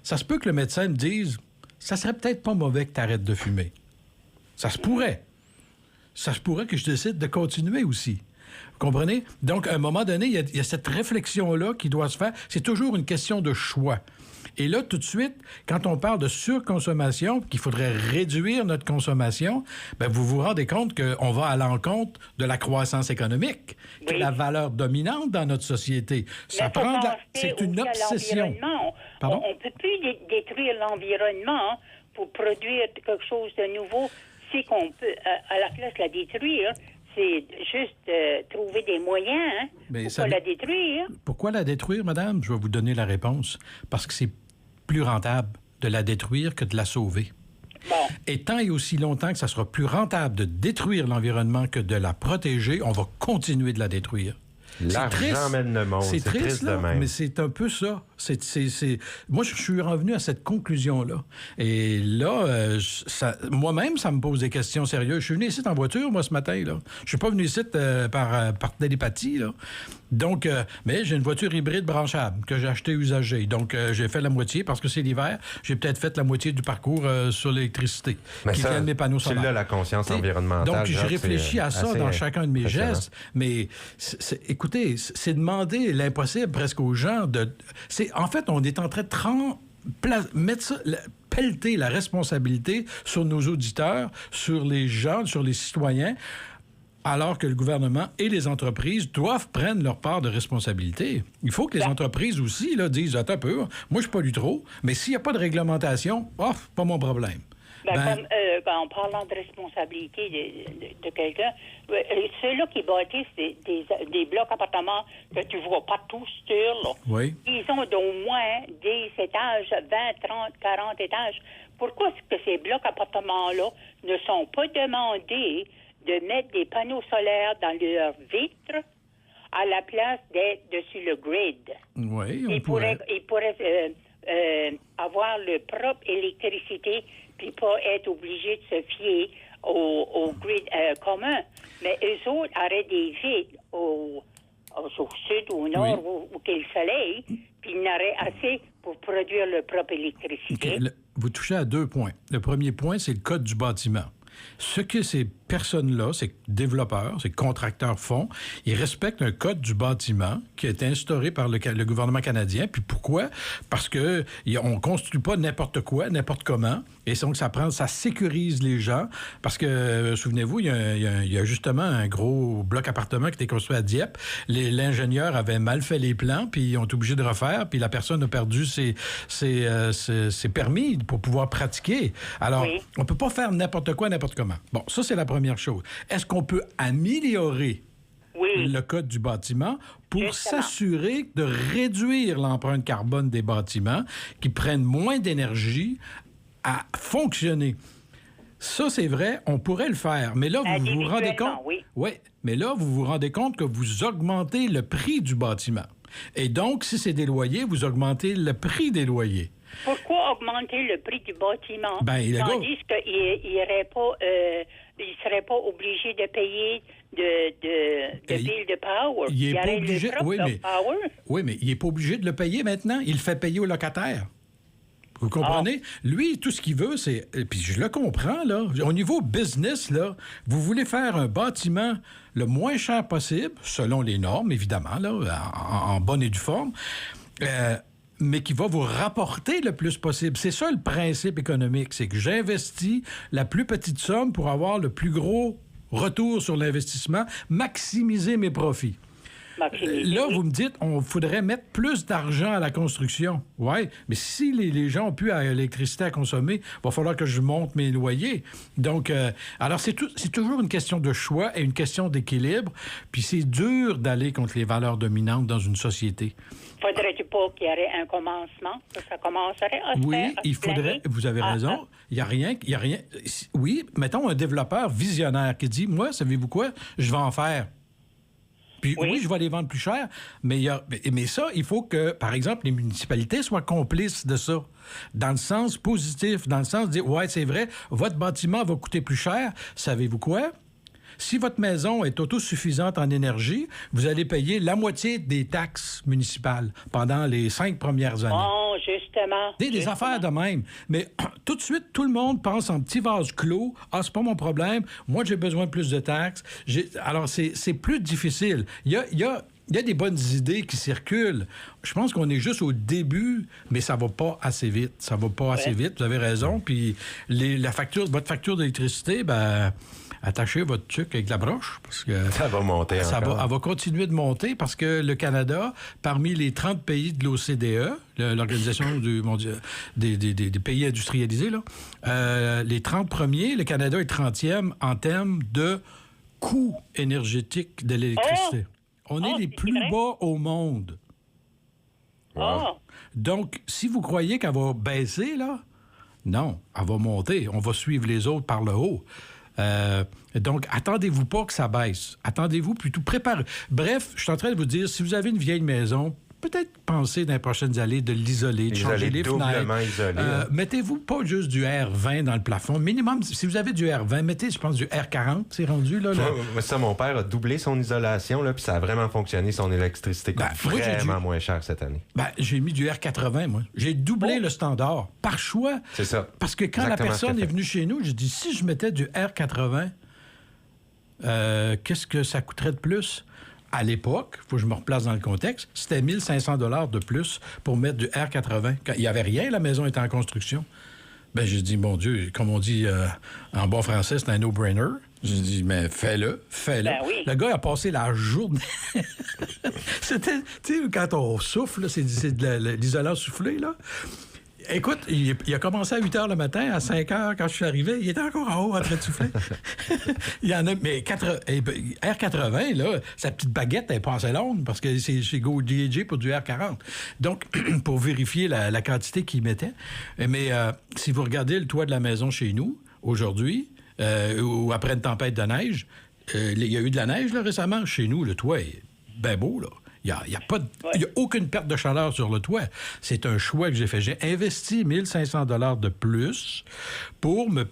ça se peut que le médecin me dise « ça serait peut-être pas mauvais que tu arrêtes de fumer ». Ça se pourrait. Ça se pourrait que je décide de continuer aussi. Vous comprenez? Donc, à un moment donné, il y a cette réflexion-là qui doit se faire. C'est toujours une question de choix. Et là, tout de suite, quand on parle de surconsommation, qu'il faudrait réduire notre consommation, bien, vous vous rendez compte qu'on va à l'encontre de la croissance économique, qui est la valeur dominante dans notre société. Ça prend c'est une obsession. Pardon? On ne peut plus détruire l'environnement pour produire quelque chose de nouveau. Si qu'on peut, à la place de la détruire, c'est juste trouver des moyens pour la détruire. Pourquoi la détruire, madame? Je vais vous donner la réponse. Parce que c'est plus rentable de la détruire que de la sauver. Bon. Et tant et aussi longtemps que ça sera plus rentable de détruire l'environnement que de la protéger, on va continuer de la détruire. L'argent mène le monde. C'est triste, là, mais c'est un peu ça. Moi, je suis revenu à cette conclusion-là. Et là, moi-même, ça me pose des questions sérieuses. Je suis venu ici en voiture, moi, ce matin. Là. Je suis pas venu ici par télépathie. Là. Donc, mais j'ai une voiture hybride branchable que j'ai achetée usagée. Donc, j'ai fait la moitié parce que c'est l'hiver. J'ai peut-être fait la moitié du parcours sur l'électricité qui vient de mes panneaux solaires. Tu l'as, la conscience environnementale. Donc, j'ai réfléchi à ça dans chacun de mes gestes. Mais écoutez, c'est demander l'impossible presque aux gens de... En fait, on est en train de mettre ça, pelleter la responsabilité sur nos auditeurs, sur les gens, sur les citoyens, alors que le gouvernement et les entreprises doivent prendre leur part de responsabilité. Il faut que les entreprises aussi là, disent « Attends un peu, moi je pollue trop, mais s'il n'y a pas de réglementation, pas mon problème. » En parlant de responsabilité de quelqu'un, ceux-là qui bâtissent des blocs appartements que tu vois partout sur, là, oui. Ils ont d'au moins 10 étages, 20, 30, 40 étages. Pourquoi est-ce que ces blocs appartements-là ne sont pas demandés de mettre des panneaux solaires dans leurs vitres à la place d'être dessus le grid? Oui, Ils pourraient avoir leur propre électricité puis pas être obligés de se fier au grid commun. Mais eux autres auraient des vitres au sud ou au nord où qu'il y a le soleil, puis ils n'auraient assez pour produire leur propre électricité. Okay. Vous touchez à 2 points. Le premier point, c'est le code du bâtiment. Ce que ces personnes-là, ces développeurs, ces contracteurs font, ils respectent un code du bâtiment qui a été instauré par le gouvernement canadien. Puis pourquoi? Parce que on ne construit pas n'importe quoi, n'importe comment. Et donc, ça sécurise les gens. Parce que, souvenez-vous, il y a justement un gros bloc appartement qui a été construit à Dieppe. L'ingénieur avait mal fait les plans, puis ils ont été obligés de refaire, puis la personne a perdu ses permis pour pouvoir pratiquer. Alors, on ne peut pas faire n'importe quoi, n'importe comment. Bon, ça, c'est la première chose. Est-ce qu'on peut améliorer le code du bâtiment pour s'assurer de réduire l'empreinte carbone des bâtiments qui prennent moins d'énergie à fonctionner? Ça, c'est vrai, on pourrait le faire. Mais là, vous vous rendez compte... Oui, mais là, vous vous rendez compte que vous augmentez le prix du bâtiment. Et donc, si c'est des loyers, vous augmentez le prix des loyers. Pourquoi augmenter le prix du bâtiment? Tandis qu'ils ne seraient pas obligés de payer de bill de power. Il n'est pas obligé. Oui, mais il n'est pas obligé de le payer maintenant. Il le fait payer au locataire. Vous comprenez? Lui, tout ce qu'il veut, c'est... Puis je le comprends, là. Au niveau business, là, vous voulez faire un bâtiment le moins cher possible, selon les normes, évidemment, là, en bonne et due forme, mais qui va vous rapporter le plus possible. C'est ça le principe économique, c'est que j'investis la plus petite somme pour avoir le plus gros retour sur l'investissement, maximiser mes profits. Là, vous me dites, on faudrait mettre plus d'argent à la construction. Oui, mais si les gens ont plus l'électricité à consommer, il va falloir que je monte mes loyers. Donc, alors, c'est toujours une question de choix et une question d'équilibre. Puis c'est dur d'aller contre les valeurs dominantes dans une société. Faudrait-tu pas qu'il y ait un commencement, que ça commencerait à se faire? Oui, il faudrait, vous avez raison. Il n'y a rien. Oui, mettons un développeur visionnaire qui dit, moi, savez-vous quoi, je vais en faire. Puis oui, je vais les vendre plus cher, mais ça, il faut que, par exemple, les municipalités soient complices de ça, dans le sens positif, dans le sens de dire, ouais, c'est vrai, votre bâtiment va coûter plus cher, savez-vous quoi? Si votre maison est autosuffisante en énergie, vous allez payer la moitié des taxes municipales pendant les 5 premières années. Oh, justement. Des affaires de même. Mais tout de suite, tout le monde pense en petit vase clos. Ah, c'est pas mon problème. Moi, j'ai besoin de plus de taxes. Alors, c'est plus difficile. Il y a des bonnes idées qui circulent. Je pense qu'on est juste au début, mais ça va pas assez vite. Ça va pas assez vite, vous avez raison. Puis votre facture d'électricité, attachez votre truc avec la broche, parce que... Ça va monter encore. Elle va continuer de monter parce que le Canada, parmi les 30 pays de l'OCDE, l'Organisation des pays industrialisés, là, les 30 premiers, le Canada est 30e en termes de coût énergétique de l'électricité. On est les plus bas au monde. Wow. Donc, si vous croyez qu'elle va baisser, là, non, elle va monter. On va suivre les autres par le haut. Donc, attendez-vous pas que ça baisse. Attendez-vous plutôt, préparez. Bref, je suis en train de vous dire, si vous avez une vieille maison, peut-être penser dans les prochaines années de l'isoler, de changer les doublement fenêtres. isolé. Mettez-vous pas juste du R20 dans le plafond. Minimum, si vous avez du R20, mettez, je pense, du R40, c'est rendu, là. Ça, mon père a doublé son isolation, là, puis ça a vraiment fonctionné. Son électricité coûte vraiment moins cher cette année. J'ai mis du R80, moi. J'ai doublé le standard, par choix. C'est ça. Parce que quand la personne est venue chez nous, j'ai dit, si je mettais du R80, qu'est-ce que ça coûterait de plus? À l'époque, il faut que je me replace dans le contexte, c'était 1 500 $ de plus pour mettre du R80. Quand il n'y avait rien, la maison était en construction. J'ai dit, mon Dieu, comme on dit en bon français, c'est un no-brainer. J'ai dit, mais fais-le. Ben oui. Le gars a passé la journée. C'était, tu sais, quand on souffle, là, c'est de l'isolant soufflé, là. Écoute, il a commencé à 8 h le matin, à 5 h, quand je suis arrivé, il était encore en haut en train de souffler. Il y en a, mais R80, là, sa petite baguette, elle est pas assez longue parce que c'est chez GoDaddy pour du R40. Donc, pour vérifier la quantité qu'il mettait. Mais si vous regardez le toit de la maison chez nous, aujourd'hui, ou après une tempête de neige, il y a eu de la neige là, récemment. Chez nous, le toit est bien beau, là. Il n'y a aucune perte de chaleur sur le toit. C'est un choix que j'ai fait. J'ai investi 1 500 $ de plus pour me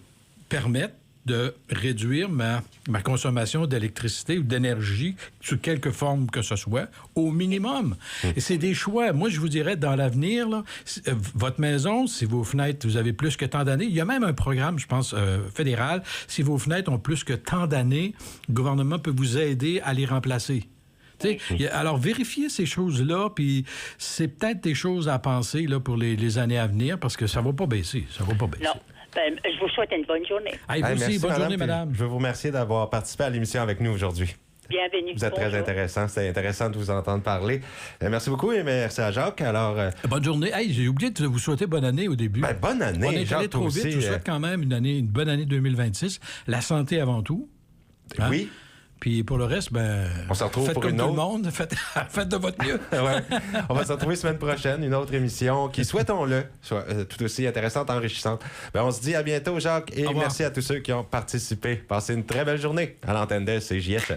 permettre de réduire ma consommation d'électricité ou d'énergie sous quelque forme que ce soit, au minimum. Et c'est des choix. Moi, je vous dirais, dans l'avenir, là, votre maison, si vos fenêtres, vous avez plus que tant d'années, il y a même un programme, je pense, fédéral, si vos fenêtres ont plus que tant d'années, le gouvernement peut vous aider à les remplacer. Alors, vérifiez ces choses-là, puis c'est peut-être des choses à penser là, pour les années à venir, parce que ça ne va pas baisser. Non. Je vous souhaite une bonne journée. Vous aussi, merci, bonne journée, madame. Je veux vous remercier d'avoir participé à l'émission avec nous aujourd'hui. Bienvenue. Vous êtes très intéressant. C'était intéressant de vous entendre parler. Merci beaucoup et merci à Jacques. Alors, bonne journée. J'ai oublié de vous souhaiter bonne année au début. Bonne année, on est allé trop vite. Je vous souhaite quand même une bonne année 2026. La santé avant tout. Hein? Oui. Puis pour le reste, on se retrouve faites pour comme une tout autre. le monde, faites de votre mieux. Ouais. On va se retrouver semaine prochaine, une autre émission qui, souhaitons-le, soit tout aussi intéressante, enrichissante. On se dit à bientôt, Jacques, et merci à tous ceux qui ont participé. Passez une très belle journée à l'antenne de CJSE.